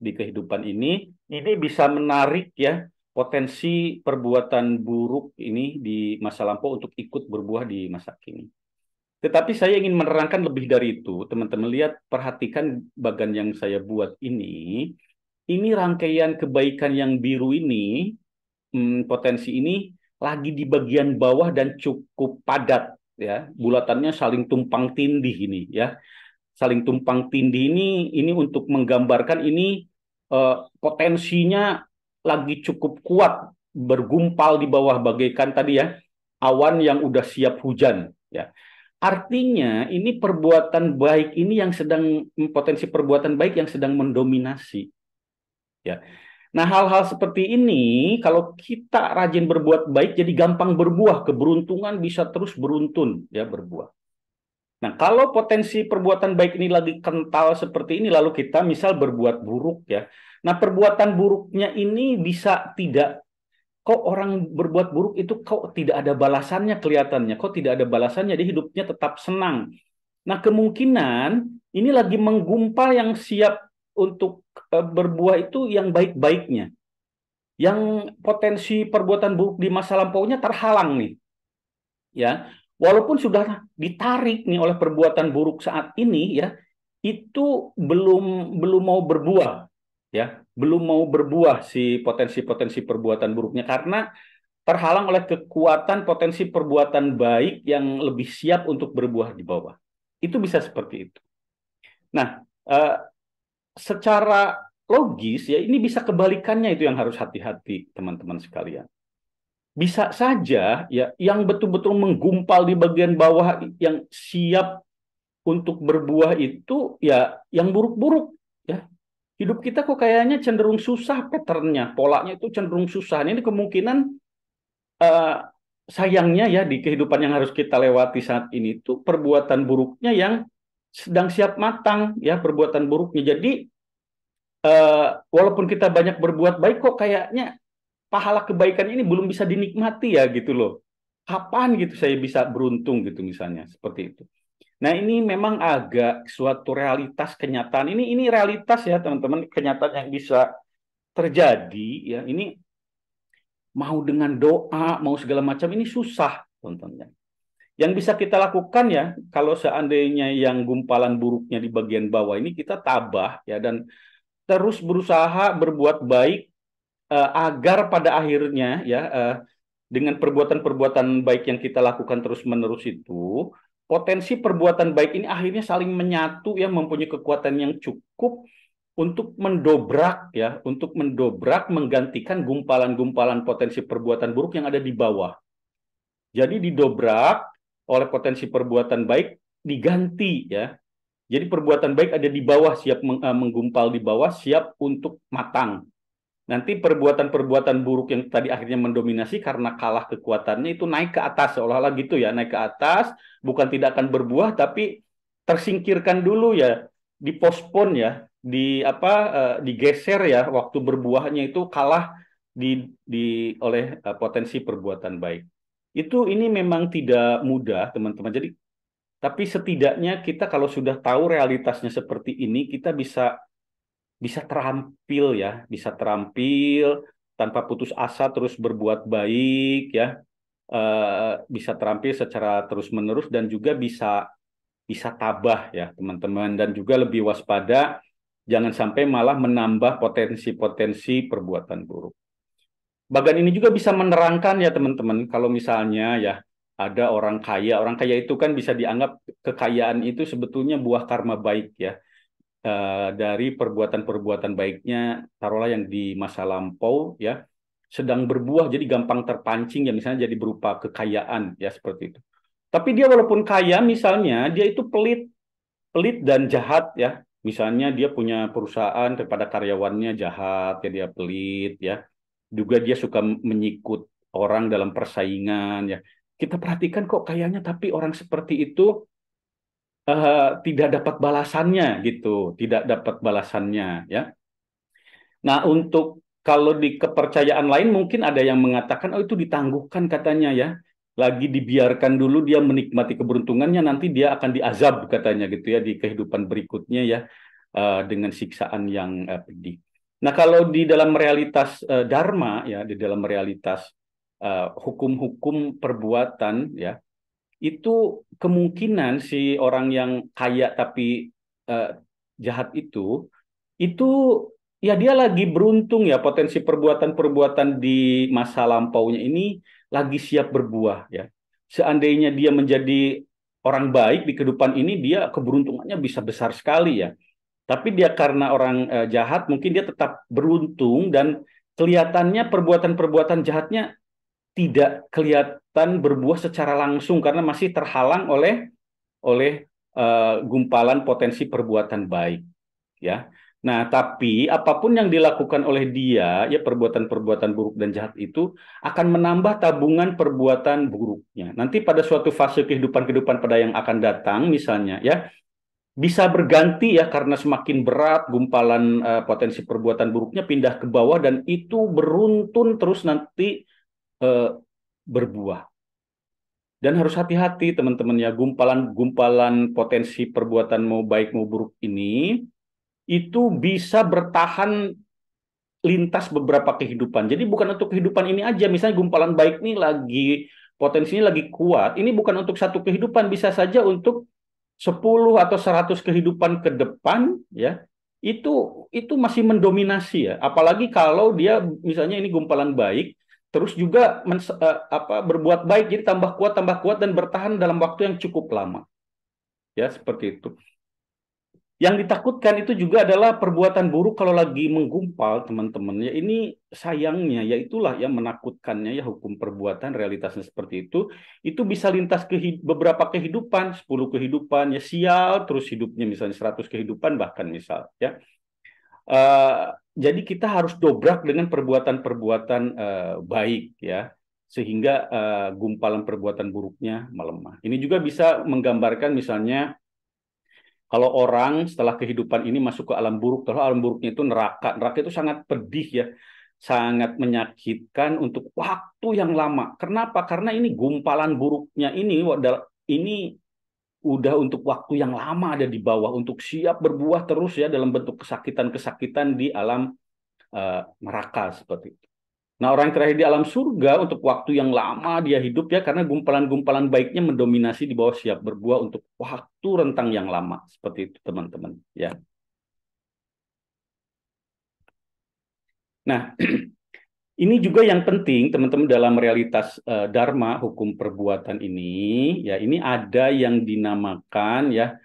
di kehidupan ini. Ini bisa menarik ya potensi perbuatan buruk ini di masa lampau untuk ikut berbuah di masa kini. Tetapi saya ingin menerangkan lebih dari itu. Teman-teman lihat, perhatikan bagan yang saya buat ini. Ini rangkaian kebaikan yang biru ini, potensi ini lagi di bagian bawah dan cukup padat. Ya, bulatannya saling tumpang tindih ini ya. Saling tumpang tindih ini untuk menggambarkan ini potensinya lagi cukup kuat bergumpal di bawah bagaikan tadi ya awan yang udah siap hujan ya. Artinya ini perbuatan baik ini yang sedang potensi perbuatan baik yang sedang mendominasi ya. Nah, hal-hal seperti ini, kalau kita rajin berbuat baik, jadi gampang berbuah. Keberuntungan bisa terus beruntun, ya berbuah. Nah, kalau potensi perbuatan baik ini lagi kental seperti ini, lalu kita misal berbuat buruk, ya. Nah, perbuatan buruknya ini bisa tidak, kok orang berbuat buruk itu kok tidak ada balasannya kelihatannya, kok tidak ada balasannya, dia hidupnya tetap senang. Nah, kemungkinan ini lagi menggumpal yang siap untuk berbuah itu yang baik-baiknya. Yang potensi perbuatan buruk di masa lampaunya terhalang nih, ya. Walaupun sudah ditarik nih oleh perbuatan buruk saat ini, ya, itu belum belum mau berbuah, ya. Belum mau berbuah si potensi-potensi perbuatan buruknya karena terhalang oleh kekuatan potensi perbuatan baik yang lebih siap untuk berbuah di bawah. Itu bisa seperti itu. Nah, secara logis ya ini bisa kebalikannya, itu yang harus hati-hati teman-teman sekalian. Bisa saja ya yang betul-betul menggumpal di bagian bawah yang siap untuk berbuah itu ya yang buruk-buruk, ya. Hidup kita kok kayaknya cenderung susah, patternnya, polanya itu cenderung susah. Ini kemungkinan eh, sayangnya ya di kehidupan yang harus kita lewati saat ini tuh perbuatan buruknya yang sedang siap matang, ya, perbuatan buruknya. Jadi walaupun kita banyak berbuat baik kok kayaknya pahala kebaikan ini belum bisa dinikmati ya gitu loh. Kapan gitu saya bisa beruntung gitu misalnya seperti itu. Nah, ini memang agak suatu realitas kenyataan. Ini realitas ya teman-teman, kenyataan yang bisa terjadi ya. Ini mau dengan doa, mau segala macam ini susah teman-teman. Yang bisa kita lakukan ya, kalau seandainya yang gumpalan buruknya di bagian bawah ini kita tabah ya dan terus berusaha berbuat baik agar pada akhirnya ya dengan perbuatan-perbuatan baik yang kita lakukan terus-menerus itu, potensi perbuatan baik ini akhirnya saling menyatu ya, mempunyai kekuatan yang cukup untuk mendobrak ya, untuk mendobrak menggantikan gumpalan-gumpalan potensi perbuatan buruk yang ada di bawah. Jadi didobrak oleh potensi perbuatan baik diganti ya. Jadi perbuatan baik ada di bawah siap menggumpal di bawah siap untuk matang. Nanti perbuatan-perbuatan buruk yang tadi akhirnya mendominasi karena kalah kekuatannya itu naik ke atas seolah-olah gitu ya, naik ke atas, bukan tidak akan berbuah tapi tersingkirkan dulu ya, dipospon ya, digeser ya waktu berbuahnya itu kalah oleh potensi perbuatan baik. Itu ini memang tidak mudah, teman-teman. Jadi tapi setidaknya kita kalau sudah tahu realitasnya seperti ini, kita bisa bisa terampil ya, bisa terampil tanpa putus asa terus berbuat baik ya, bisa terampil secara terus-menerus dan juga bisa bisa tabah ya teman-teman dan juga lebih waspada jangan sampai malah menambah potensi-potensi perbuatan buruk. Bagan ini juga bisa menerangkan ya teman-teman kalau misalnya ya ada orang kaya itu kan bisa dianggap kekayaan itu sebetulnya buah karma baik ya, dari perbuatan-perbuatan baiknya, taruhlah yang di masa lampau ya, sedang berbuah jadi gampang terpancing ya misalnya jadi berupa kekayaan ya seperti itu. Tapi dia walaupun kaya misalnya dia itu pelit, pelit dan jahat ya. Misalnya dia punya perusahaan kepada karyawannya jahat ya, dia pelit ya. Juga dia suka menyikut orang dalam persaingan ya. Kita perhatikan kok kayaknya tapi orang seperti itu tidak dapat balasannya gitu, tidak dapat balasannya ya. Nah, untuk kalau di kepercayaan lain mungkin ada yang mengatakan oh itu ditangguhkan katanya ya. Lagi dibiarkan dulu dia menikmati keberuntungannya nanti dia akan diazab katanya gitu ya di kehidupan berikutnya ya, dengan siksaan yang pedih. Nah, kalau di dalam realitas dharma ya, di dalam realitas hukum-hukum perbuatan ya, itu kemungkinan si orang yang kaya tapi eh, jahat itu ya dia lagi beruntung ya potensi perbuatan-perbuatan di masa lampaunya ini lagi siap berbuah ya. Seandainya dia menjadi orang baik di kehidupan ini dia keberuntungannya bisa besar sekali ya. Tapi dia karena orang jahat mungkin dia tetap beruntung dan kelihatannya perbuatan-perbuatan jahatnya tidak kelihatan berbuah secara langsung karena masih terhalang oleh oleh gumpalan potensi perbuatan baik ya. Nah, tapi apapun yang dilakukan oleh dia, ya perbuatan-perbuatan buruk dan jahat itu akan menambah tabungan perbuatan buruknya. Nanti pada suatu fase kehidupan-kehidupan pada yang akan datang, misalnya, ya bisa berganti ya karena semakin berat gumpalan potensi perbuatan buruknya pindah ke bawah dan itu beruntun terus nanti eh, berbuah. Dan harus hati-hati teman-teman ya, gumpalan-gumpalan potensi perbuatan mau baik mau buruk ini itu bisa bertahan lintas beberapa kehidupan. Jadi bukan untuk kehidupan ini aja, misalnya gumpalan baik ini lagi potensinya lagi kuat, ini bukan untuk satu kehidupan, bisa saja untuk 10 atau 100 kehidupan ke depan ya. Itu masih mendominasi ya. Apalagi kalau dia misalnya ini gumpalan baik terus juga berbuat baik jadi tambah kuat dan bertahan dalam waktu yang cukup lama. Ya, seperti itu. Yang ditakutkan itu juga adalah perbuatan buruk kalau lagi menggumpal, teman-teman. Ya ini sayangnya, ya itulah yang menakutkannya ya hukum perbuatan realitasnya seperti itu. Itu bisa lintas ke beberapa kehidupan, 10 kehidupan, ya sial terus hidupnya misalnya 100 kehidupan bahkan misal ya. Eh, jadi kita harus dobrak dengan perbuatan-perbuatan baik ya sehingga gumpalan perbuatan buruknya melemah. Ini juga bisa menggambarkan misalnya kalau orang setelah kehidupan ini masuk ke alam buruk, kalau alam buruknya itu neraka. Neraka itu sangat pedih ya, sangat menyakitkan untuk waktu yang lama. Kenapa? Karena ini gumpalan buruknya ini udah untuk waktu yang lama ada di bawah untuk siap berbuah terus ya dalam bentuk kesakitan-kesakitan di alam neraka seperti itu. Nah, orang yang terakhir di alam surga untuk waktu yang lama dia hidup ya karena gumpalan-gumpalan baiknya mendominasi di bawah siap berbuah untuk waktu rentang yang lama. Seperti itu, teman-teman. Ya. Nah, ini juga yang penting, teman-teman, dalam realitas Dharma, hukum perbuatan ini, ya ini ada yang dinamakan ya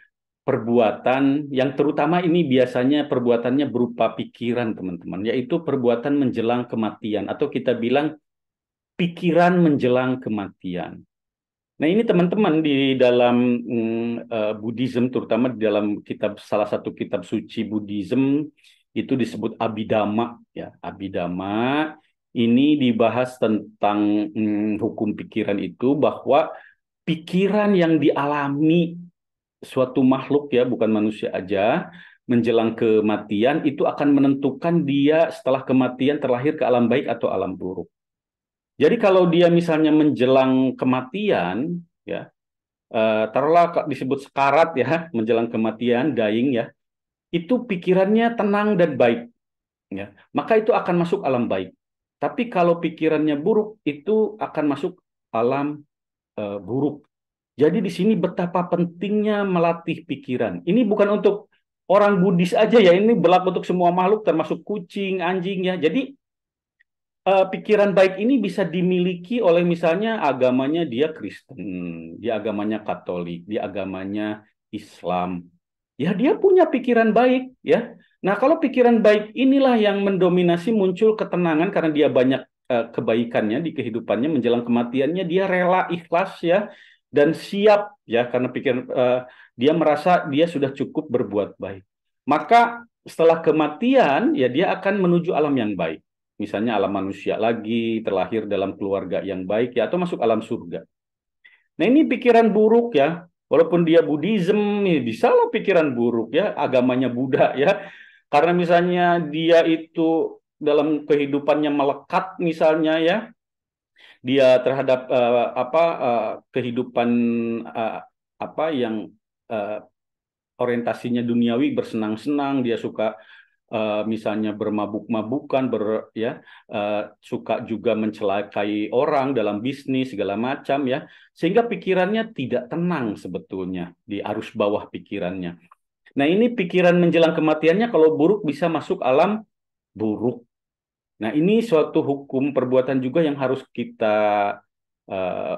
perbuatan yang terutama ini biasanya perbuatannya berupa pikiran, teman-teman, yaitu perbuatan menjelang kematian atau kita bilang pikiran menjelang kematian. Nah, ini teman-teman di dalam Buddhism, terutama di dalam salah satu kitab suci Buddhism itu disebut Abhidhamma ya. Abhidhamma ini dibahas tentang hukum pikiran itu bahwa pikiran yang dialami suatu makhluk ya, bukan manusia aja, menjelang kematian itu akan menentukan dia setelah kematian terlahir ke alam baik atau alam buruk. Jadi kalau dia misalnya menjelang kematian, ya, taruhlah disebut sekarat ya, menjelang kematian, dying ya, itu pikirannya tenang dan baik, ya, maka itu akan masuk alam baik. Tapi kalau pikirannya buruk, itu akan masuk alam buruk. Jadi di sini betapa pentingnya melatih pikiran. Ini bukan untuk orang Buddhis aja ya, ini berlaku untuk semua makhluk, termasuk kucing, anjing ya. Jadi pikiran baik ini bisa dimiliki oleh misalnya agamanya dia Kristen, dia agamanya Katolik, dia agamanya Islam. Ya dia punya pikiran baik ya. Nah, kalau pikiran baik inilah yang mendominasi muncul ketenangan karena dia banyak kebaikannya di kehidupannya menjelang kematiannya dia rela ikhlas ya dan siap ya karena dia merasa dia sudah cukup berbuat baik. Maka setelah kematian ya dia akan menuju alam yang baik. Misalnya alam manusia lagi, terlahir dalam keluarga yang baik ya atau masuk alam surga. Nah, ini pikiran buruk ya. Walaupun dia Buddhism, ya bisa lah pikiran buruk ya, agamanya Buddha ya. Karena misalnya dia itu dalam kehidupannya melekat misalnya ya, dia terhadap kehidupan uh, apa yang uh, orientasinya duniawi bersenang-senang, dia suka misalnya bermabuk-mabukan, suka juga mencelakai orang dalam bisnis segala macam ya, sehingga pikirannya tidak tenang sebetulnya di arus bawah pikirannya. Nah ini pikiran menjelang kematiannya kalau buruk bisa masuk alam buruk. Nah ini suatu hukum perbuatan juga yang harus kita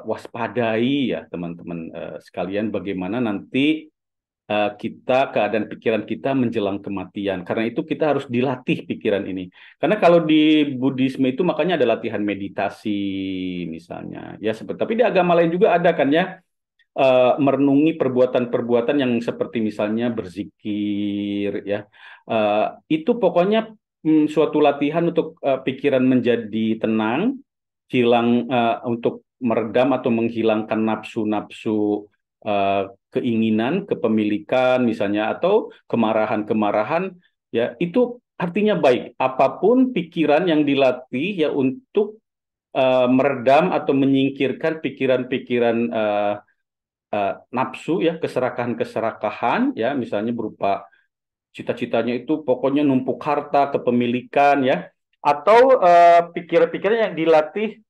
waspadai ya teman-teman sekalian bagaimana nanti keadaan pikiran kita menjelang kematian. Karena itu kita harus dilatih pikiran ini. Karena kalau di Buddhisme itu makanya ada latihan meditasi misalnya. Ya seperti tapi di agama lain juga ada kan ya. merenungi perbuatan-perbuatan yang seperti misalnya berzikir, ya. Itu pokoknya suatu latihan untuk pikiran menjadi tenang, untuk meredam atau menghilangkan nafsu-nafsu, uh, keinginan, kepemilikan misalnya, atau kemarahan-kemarahan, ya. Itu artinya baik. Apapun pikiran yang dilatih ya untuk meredam atau menyingkirkan pikiran-pikiran nafsu, ya, keserakahan-keserakahan, ya, misalnya berupa cita-citanya itu pokoknya numpuk harta, kepemilikan, ya, atau pikiran-pikiran yang dilatih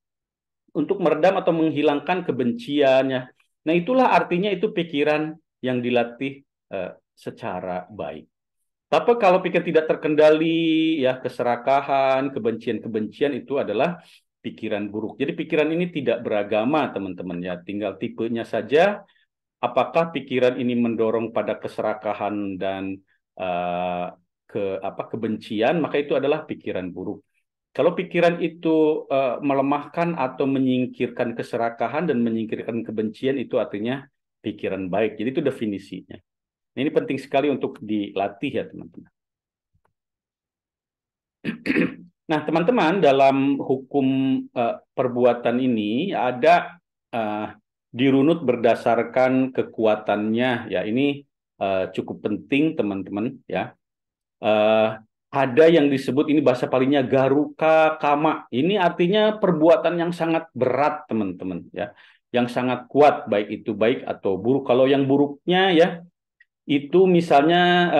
untuk meredam atau menghilangkan kebenciannya. Nah, itulah artinya itu pikiran yang dilatih secara baik. Tapi kalau pikir tidak terkendali, ya, keserakahan, kebencian-kebencian, itu adalah pikiran buruk. Jadi pikiran ini tidak beragama, teman-teman, ya. Tinggal tipenya saja. Apakah pikiran ini mendorong pada keserakahan dan uh, kebencian, maka itu adalah pikiran buruk. Kalau pikiran itu melemahkan atau menyingkirkan keserakahan dan menyingkirkan kebencian, itu artinya pikiran baik. Jadi itu definisinya. Ini penting sekali untuk dilatih, ya, teman-teman. Nah, teman-teman, dalam hukum perbuatan ini ada dirunut berdasarkan kekuatannya. Ya, ini cukup penting, teman-teman. Ya, Eh, ada yang disebut, ini bahasa palingnya, garuka kama. Ini artinya perbuatan yang sangat berat, teman-teman. Ya, yang sangat kuat, baik itu baik atau buruk. Kalau yang buruknya, ya, itu misalnya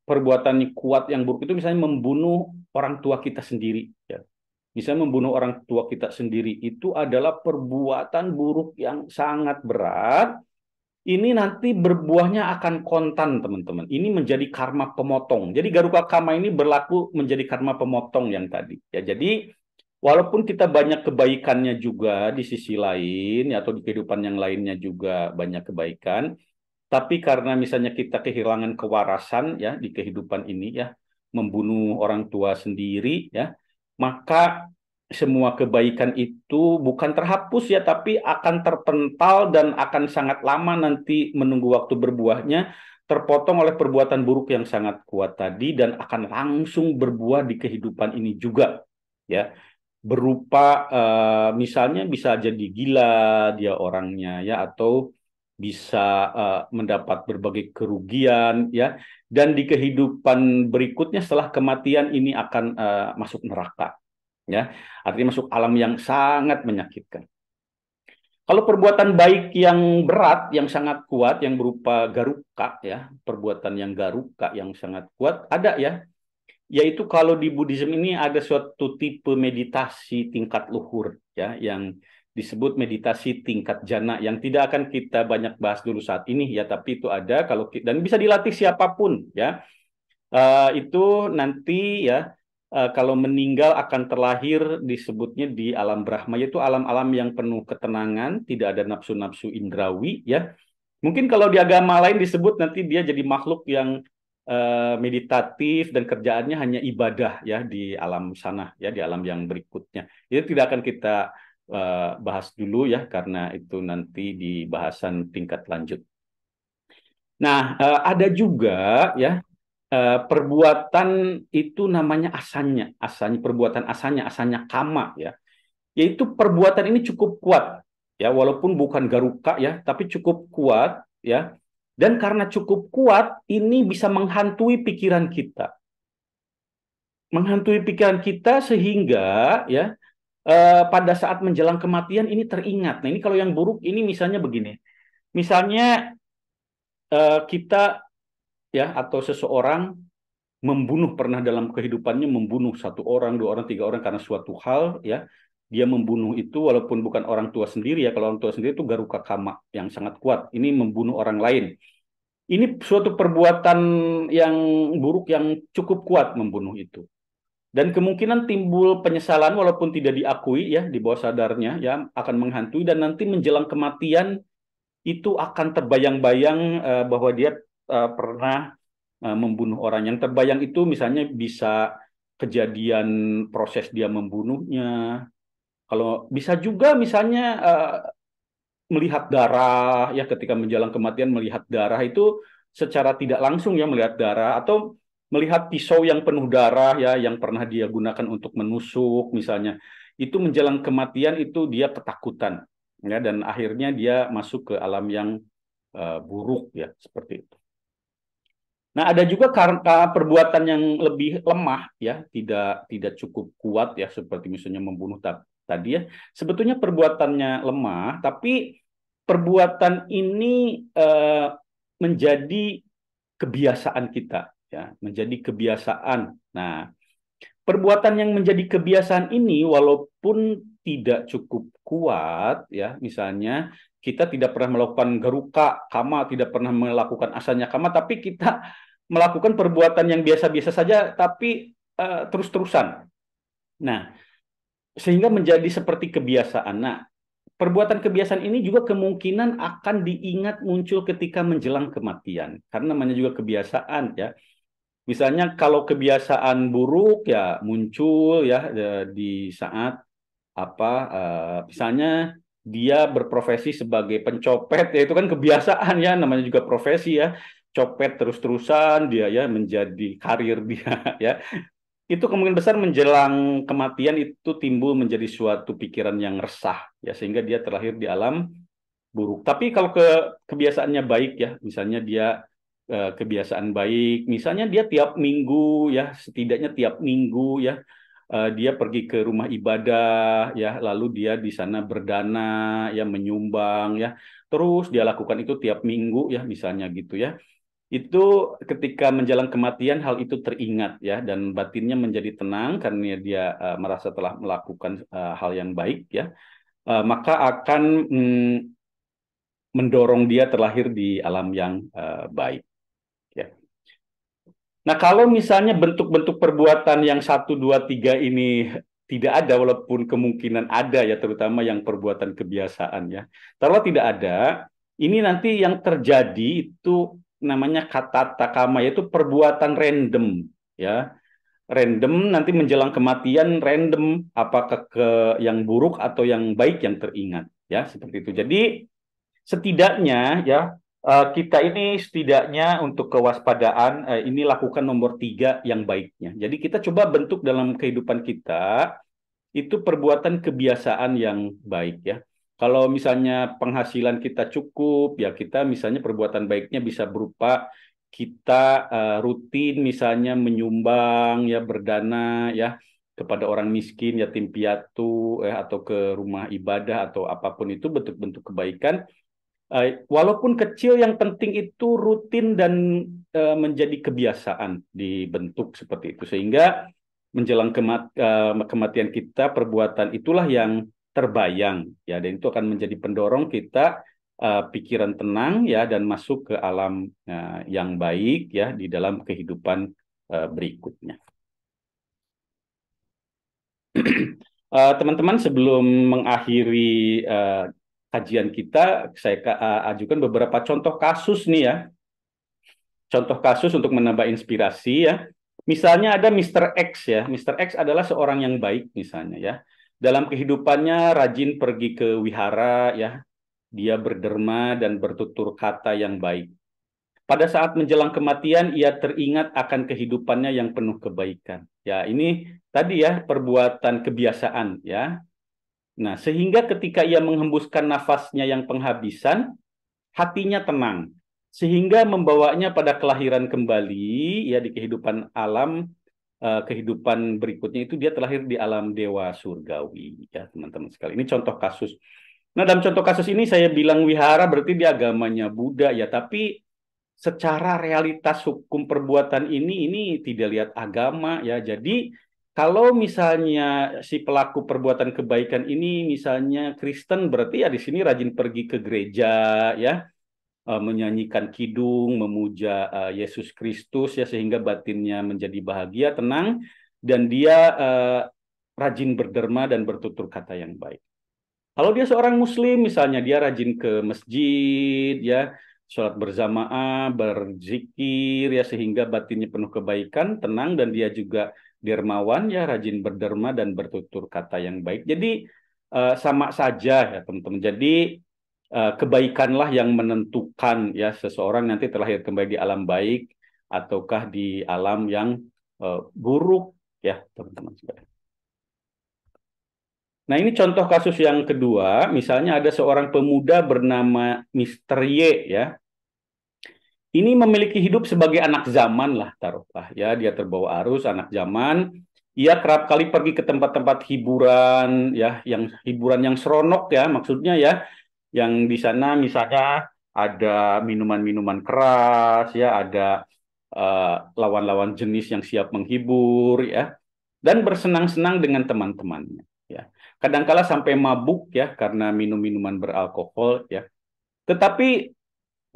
perbuatan kuat yang buruk itu misalnya membunuh orang tua kita sendiri, ya. Misalnya membunuh orang tua kita sendiri itu adalah perbuatan buruk yang sangat berat. Ini nanti berbuahnya akan kontan, teman-teman. Ini menjadi karma pemotong. Jadi garuka karma ini berlaku menjadi karma pemotong yang tadi, ya. Jadi walaupun kita banyak kebaikannya juga di sisi lain, ya, atau di kehidupan yang lainnya juga banyak kebaikan, tapi karena misalnya kita kehilangan kewarasan, ya, di kehidupan ini, ya, membunuh orang tua sendiri, ya, maka semua kebaikan itu bukan terhapus, ya, tapi akan terpental dan akan sangat lama nanti menunggu waktu berbuahnya, terpotong oleh perbuatan buruk yang sangat kuat tadi, dan akan langsung berbuah di kehidupan ini juga, ya, berupa misalnya bisa jadi gila dia orangnya, ya, atau bisa mendapat berbagai kerugian, ya, dan di kehidupan berikutnya setelah kematian ini akan masuk neraka, ya, artinya masuk alam yang sangat menyakitkan. Kalau perbuatan baik yang berat, yang sangat kuat, yang berupa garuka, ya, perbuatan yang garuka yang sangat kuat, ada, ya, yaitu kalau di Buddhism ini ada suatu tipe meditasi tingkat luhur, ya, yang disebut meditasi tingkat jana, yang tidak akan kita banyak bahas dulu saat ini, ya, tapi itu ada kalau dan bisa dilatih siapapun, ya. Itu nanti, ya, kalau meninggal akan terlahir disebutnya di alam Brahma, yaitu alam-alam yang penuh ketenangan, tidak ada nafsu-nafsu indrawi, ya. Mungkin kalau di agama lain disebut nanti dia jadi makhluk yang meditatif dan kerjaannya hanya ibadah, ya, di alam sana, ya, di alam yang berikutnya. Itu tidak akan kita bahas dulu, ya, karena itu nanti di bahasan tingkat lanjut. Nah, ada juga, ya, perbuatan itu namanya asanya, perbuatan asanya kama, ya. Yaitu perbuatan ini cukup kuat, ya, walaupun bukan garuka, ya, tapi cukup kuat, ya. Dan karena cukup kuat, ini bisa menghantui pikiran kita. Menghantui pikiran kita sehingga, ya, pada saat menjelang kematian ini teringat. Nah, ini kalau yang buruk ini misalnya begini. Misalnya kita, ya, atau seseorang pernah dalam kehidupannya membunuh satu orang, dua orang, tiga orang karena suatu hal, ya. Dia membunuh itu walaupun bukan orang tua sendiri, ya. Kalau orang tua sendiri itu garuka kama yang sangat kuat. Ini membunuh orang lain. Ini suatu perbuatan yang buruk yang cukup kuat membunuh itu. Dan kemungkinan timbul penyesalan walaupun tidak diakui, ya, di bawah sadarnya, ya, akan menghantui, dan nanti menjelang kematian itu akan terbayang-bayang bahwa dia pernah membunuh orang. Yang terbayang itu misalnya bisa kejadian proses dia membunuhnya. Kalau bisa juga misalnya melihat darah ya, ketika menjelang kematian melihat darah itu secara tidak langsung ya, melihat darah, atau melihat pisau yang penuh darah ya yang pernah dia gunakan untuk menusuk misalnya, itu menjelang kematian itu dia ketakutan ya, dan akhirnya dia masuk ke alam yang buruk ya, seperti itu. Nah, ada juga karena perbuatan yang lebih lemah ya, tidak cukup kuat ya, seperti misalnya membunuh tadi ya. Sebetulnya perbuatannya lemah, tapi perbuatan ini menjadi kebiasaan kita ya, menjadi kebiasaan. Nah, perbuatan yang menjadi kebiasaan ini walaupun tidak cukup kuat ya, misalnya kita tidak pernah melakukan geruka kama, tidak pernah melakukan asanya kama, tapi kita melakukan perbuatan yang biasa-biasa saja tapi terus-terusan. Nah, sehingga menjadi seperti kebiasaan. Nah, perbuatan kebiasaan ini juga kemungkinan akan diingat muncul ketika menjelang kematian, karena namanya juga kebiasaan ya. Misalnya kalau kebiasaan buruk ya muncul ya di saat apa, misalnya dia berprofesi sebagai pencopet ya, itu kan kebiasaan ya, namanya juga profesi ya, copet terus-terusan dia ya, menjadi karir dia ya, itu kemungkinan besar menjelang kematian itu timbul menjadi suatu pikiran yang resah ya, sehingga dia terlahir di alam buruk. Tapi kalau kebiasaannya baik ya, misalnya dia kebiasaan baik, misalnya dia tiap minggu ya, setidaknya tiap minggu ya, dia pergi ke rumah ibadah ya, lalu dia di sana berdana ya, menyumbang ya, terus dia lakukan itu tiap minggu ya, misalnya gitu ya. Itu ketika menjelang kematian hal itu teringat ya, dan batinnya menjadi tenang karena dia merasa telah melakukan hal yang baik ya. Maka akan mendorong dia terlahir di alam yang baik ya. Nah, kalau misalnya bentuk-bentuk perbuatan yang satu, dua, tiga ini tidak ada, walaupun kemungkinan ada ya, terutama yang perbuatan kebiasaan ya. Kalau tidak ada, ini nanti yang terjadi itu namanya kata takama, yaitu perbuatan random ya. Random nanti menjelang kematian, random apakah ke yang buruk atau yang baik yang teringat ya, seperti itu. Jadi setidaknya ya, kita ini setidaknya untuk kewaspadaan ini lakukan nomor 3 yang baiknya. Jadi kita coba bentuk dalam kehidupan kita itu perbuatan kebiasaan yang baik ya. Kalau misalnya penghasilan kita cukup ya, kita misalnya perbuatan baiknya bisa berupa kita rutin misalnya menyumbang ya, berdana ya kepada orang miskin, yatim piatu atau ke rumah ibadah atau apapun itu bentuk-bentuk kebaikan. Walaupun kecil, yang penting itu rutin dan menjadi kebiasaan dibentuk seperti itu, sehingga menjelang kematian kita perbuatan itulah yang terbayang ya, dan itu akan menjadi pendorong kita pikiran tenang ya, dan masuk ke alam yang baik ya di dalam kehidupan berikutnya. Teman-teman, sebelum mengakhiri kajian kita, saya ajukan beberapa contoh kasus nih ya. Contoh kasus untuk menambah inspirasi ya. Misalnya ada Mr. X ya. Mr. X adalah seorang yang baik misalnya ya. Dalam kehidupannya rajin pergi ke wihara ya. Dia berderma dan bertutur kata yang baik. Pada saat menjelang kematian, ia teringat akan kehidupannya yang penuh kebaikan. Ya, ini tadi ya perbuatan kebiasaan ya. Nah, sehingga ketika ia menghembuskan nafasnya yang penghabisan, hatinya tenang. Sehingga membawanya pada kelahiran kembali, ya di kehidupan alam, kehidupan berikutnya itu dia terlahir di alam dewa surgawi. Ya, teman-teman sekali. Ini contoh kasus. Nah, dalam contoh kasus ini saya bilang wihara berarti dia agamanya Buddha ya, tapi secara realitas hukum perbuatan ini tidak lihat agama ya. Jadi kalau misalnya si pelaku perbuatan kebaikan ini misalnya Kristen, berarti ya di sini rajin pergi ke gereja ya, menyanyikan kidung, memuja Yesus Kristus ya, sehingga batinnya menjadi bahagia, tenang, dan dia rajin berderma dan bertutur kata yang baik. Kalau dia seorang muslim misalnya, dia rajin ke masjid ya, sholat berjamaah, berzikir ya, sehingga batinnya penuh kebaikan, tenang, dan dia juga dermawan ya, rajin berderma dan bertutur kata yang baik. Jadi sama saja ya teman-teman. Jadi kebaikanlah yang menentukan ya seseorang nanti terlahir kembali di alam baik ataukah di alam yang buruk ya teman-teman sekalian. Nah ini contoh kasus yang kedua, misalnya ada seorang pemuda bernama Mister Y ya. Ini memiliki hidup sebagai anak zaman lah taruhlah ya, dia terbawa arus anak zaman. Ia kerap kali pergi ke tempat-tempat hiburan ya, yang hiburan yang seronok ya maksudnya ya, yang di sana misalnya ada minuman-minuman keras ya, ada lawan-lawan jenis yang siap menghibur ya, dan bersenang-senang dengan teman-temannya ya. Kadangkala sampai mabuk ya karena minum-minuman beralkohol ya. Tetapi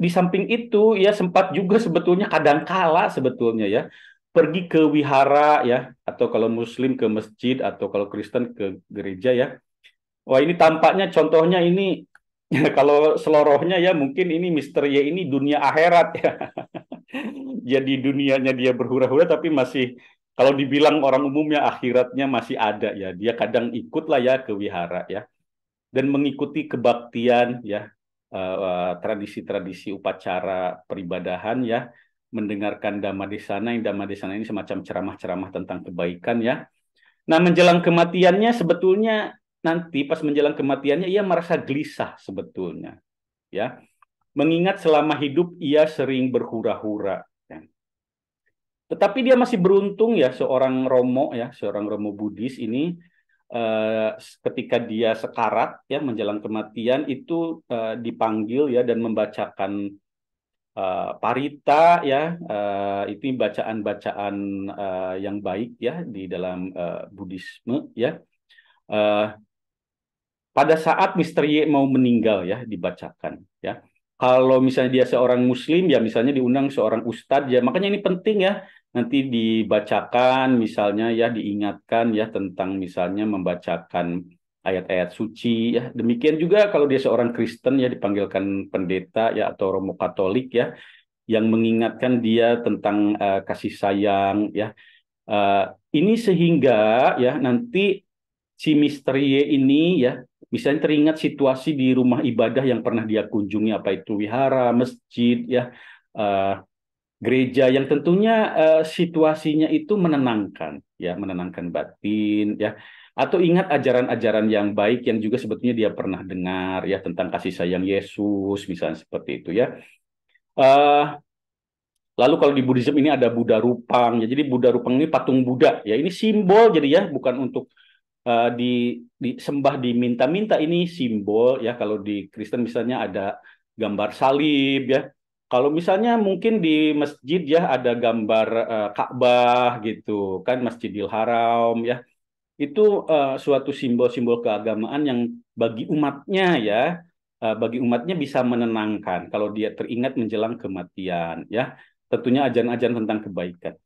di samping itu ya sempat juga sebetulnya kadangkala sebetulnya ya pergi ke wihara ya, atau kalau muslim ke masjid atau kalau Kristen ke gereja ya. Wah ini tampaknya contohnya ini kalau selorohnya ya mungkin ini Mister Y ini dunia akhirat ya. Jadi dunianya dia berhura-hura tapi masih, kalau dibilang orang umumnya akhiratnya masih ada ya. Dia kadang ikutlah ya ke wihara ya dan mengikuti kebaktian ya, tradisi-tradisi upacara peribadahan ya, mendengarkan Dhamma Desana. Yang Dhamma Desana ini semacam ceramah-ceramah tentang kebaikan ya. Nah, menjelang kematiannya sebetulnya nanti pas menjelang kematiannya ia merasa gelisah sebetulnya ya. Mengingat selama hidup ia sering berhura-hura ya. Tetapi dia masih beruntung ya, seorang Romo ya, seorang Romo Buddhis ini eh, ketika dia sekarat ya menjelang kematian itu dipanggil ya dan membacakan parita ya, itu bacaan-bacaan yang baik ya di dalam Buddhisme ya. Eh, Pada saat Mister Y mau meninggal ya dibacakan ya. Kalau misalnya dia seorang muslim ya misalnya diundang seorang ustadz ya. Makanya ini penting ya nanti dibacakan misalnya ya, diingatkan ya tentang misalnya membacakan ayat-ayat suci ya. Demikian juga kalau dia seorang Kristen ya dipanggilkan pendeta ya atau Romo Katolik ya yang mengingatkan dia tentang kasih sayang ya. Ini sehingga ya nanti si Mister Y ini ya misalnya teringat situasi di rumah ibadah yang pernah dia kunjungi, apa itu wihara, masjid ya, uh, gereja yang tentunya situasinya itu menenangkan ya, menenangkan batin ya, atau ingat ajaran-ajaran yang baik yang juga sebetulnya dia pernah dengar ya tentang kasih sayang Yesus misalnya seperti itu ya. Uh, Lalu kalau di Buddhism ini ada Buddha Rupang ya, jadi Buddha Rupang ini patung Buddha ya, ini simbol jadi ya, bukan untuk disembah diminta-minta, ini simbol ya. Kalau di Kristen misalnya ada gambar salib ya. Kalau misalnya mungkin di masjid ya ada gambar Ka'bah gitu kan, Masjidil Haram ya. Itu suatu simbol-simbol keagamaan yang bagi umatnya ya, bagi umatnya bisa menenangkan kalau dia teringat menjelang kematian ya. Tentunya ajaran-ajaran tentang kebaikan.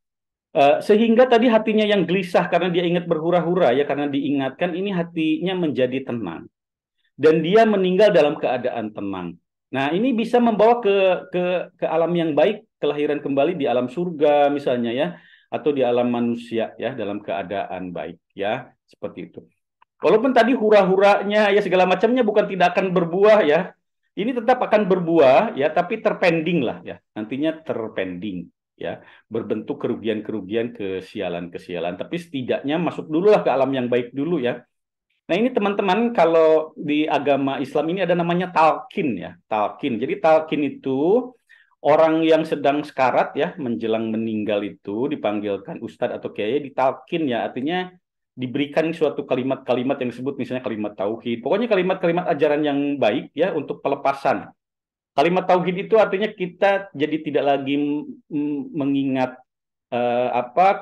Sehingga tadi hatinya yang gelisah karena dia ingat berhura-hura ya, karena diingatkan ini hatinya menjadi tenang dan dia meninggal dalam keadaan tenang. Nah, ini bisa membawa ke alam yang baik, kelahiran kembali di alam surga misalnya ya, atau di alam manusia ya dalam keadaan baik ya, seperti itu. Walaupun tadi hura-huranya ya segala macamnya bukan tidak akan berbuah ya. Ini tetap akan berbuah ya, tapi terpending lah ya. Nantinya terpending ya, berbentuk kerugian-kerugian, kesialan-kesialan. Tapi setidaknya masuk dulu lah ke alam yang baik dulu ya. Nah ini teman-teman, kalau di agama Islam ini ada namanya talqin ya, talqin. Jadi talqin itu orang yang sedang sekarat ya, menjelang meninggal itu dipanggilkan ustadz atau kiai, ditalkin ya, artinya diberikan suatu kalimat-kalimat yang disebut misalnya kalimat tauhid. Pokoknya kalimat-kalimat ajaran yang baik ya untuk pelepasan. Kalimat tauhid itu artinya kita jadi tidak lagi mengingat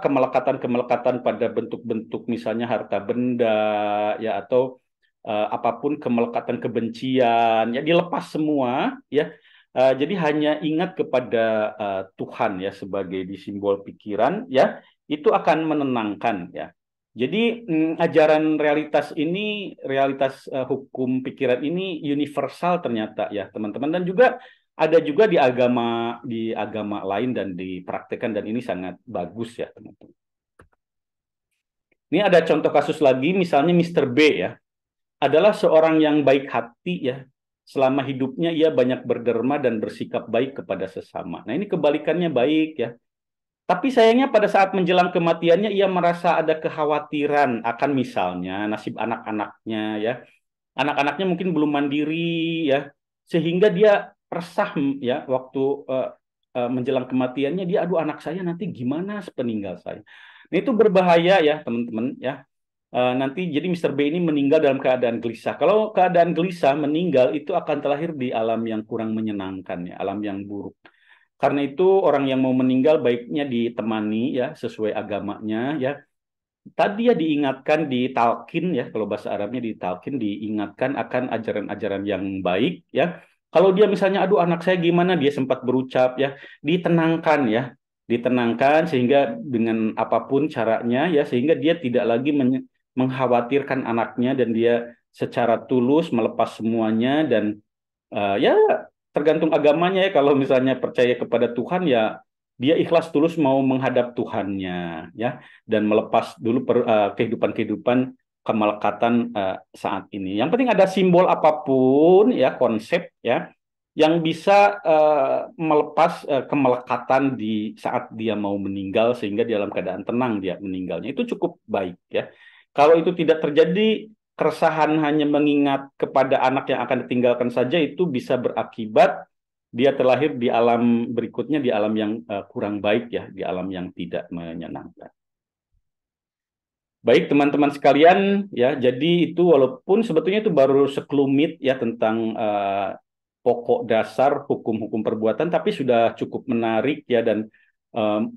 kemelekatan-kemelekatan pada bentuk-bentuk misalnya harta benda ya, atau apapun kemelekatan kebencian ya, dilepas semua ya. Jadi hanya ingat kepada Tuhan ya sebagai di simbol pikiran ya, itu akan menenangkan ya. Jadi ajaran realitas ini, realitas hukum pikiran ini universal ternyata ya teman-teman, dan juga ada juga di agama lain dan dipraktekkan, dan ini sangat bagus ya teman-teman. Ini ada contoh kasus lagi, misalnya Mister B ya, adalah seorang yang baik hati ya. selama hidupnya ia banyak berderma dan bersikap baik kepada sesama. Nah, ini kebalikannya baik ya. Tapi sayangnya pada saat menjelang kematiannya ia merasa ada kekhawatiran akan misalnya nasib anak-anaknya ya. Anak-anaknya mungkin belum mandiri ya. Sehingga dia resah ya waktu menjelang kematiannya dia aduh anak saya nanti gimana sepeninggal saya. Nah, itu berbahaya ya teman-teman ya. Nanti jadi Mister B ini meninggal dalam keadaan gelisah. Kalau keadaan gelisah meninggal itu akan terlahir di alam yang kurang menyenangkan ya, alam yang buruk. Karena itu orang yang mau meninggal baiknya ditemani ya sesuai agamanya ya. Tadi ya diingatkan ditalkin ya kalau bahasa Arabnya ditalkin diingatkan akan ajaran-ajaran yang baik ya. Kalau dia misalnya aduh anak saya gimana dia sempat berucap ya ditenangkan ya ditenangkan sehingga dengan apapun caranya ya sehingga dia tidak lagi mengkhawatirkan anaknya dan dia secara tulus melepas semuanya dan ya tergantung agamanya ya kalau misalnya percaya kepada Tuhan ya dia ikhlas tulus mau menghadap Tuhannya ya dan melepas dulu kehidupan-kehidupan kemelekatan saat ini. Yang penting ada simbol apapun ya konsep ya yang bisa melepas kemelekatan di saat dia mau meninggal sehingga di dalam keadaan tenang dia meninggalnya itu cukup baik ya. Kalau itu tidak terjadi keresahan hanya mengingat kepada anak yang akan ditinggalkan saja itu bisa berakibat dia terlahir di alam berikutnya di alam yang kurang baik ya, di alam yang tidak menyenangkan. Baik teman-teman sekalian ya, jadi itu walaupun sebetulnya itu baru sekelumit ya tentang pokok dasar hukum-hukum perbuatan, tapi sudah cukup menarik ya dan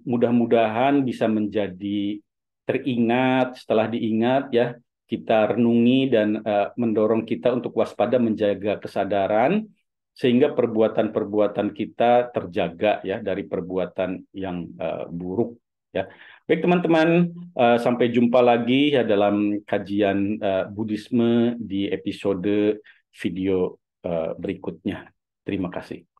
mudah-mudahan bisa menjadi teringat setelah diingat ya kita renungi dan mendorong kita untuk waspada menjaga kesadaran sehingga perbuatan-perbuatan kita terjaga ya dari perbuatan yang buruk ya. Baik teman-teman, sampai jumpa lagi ya dalam kajian Buddhisme di episode video berikutnya. Terima kasih.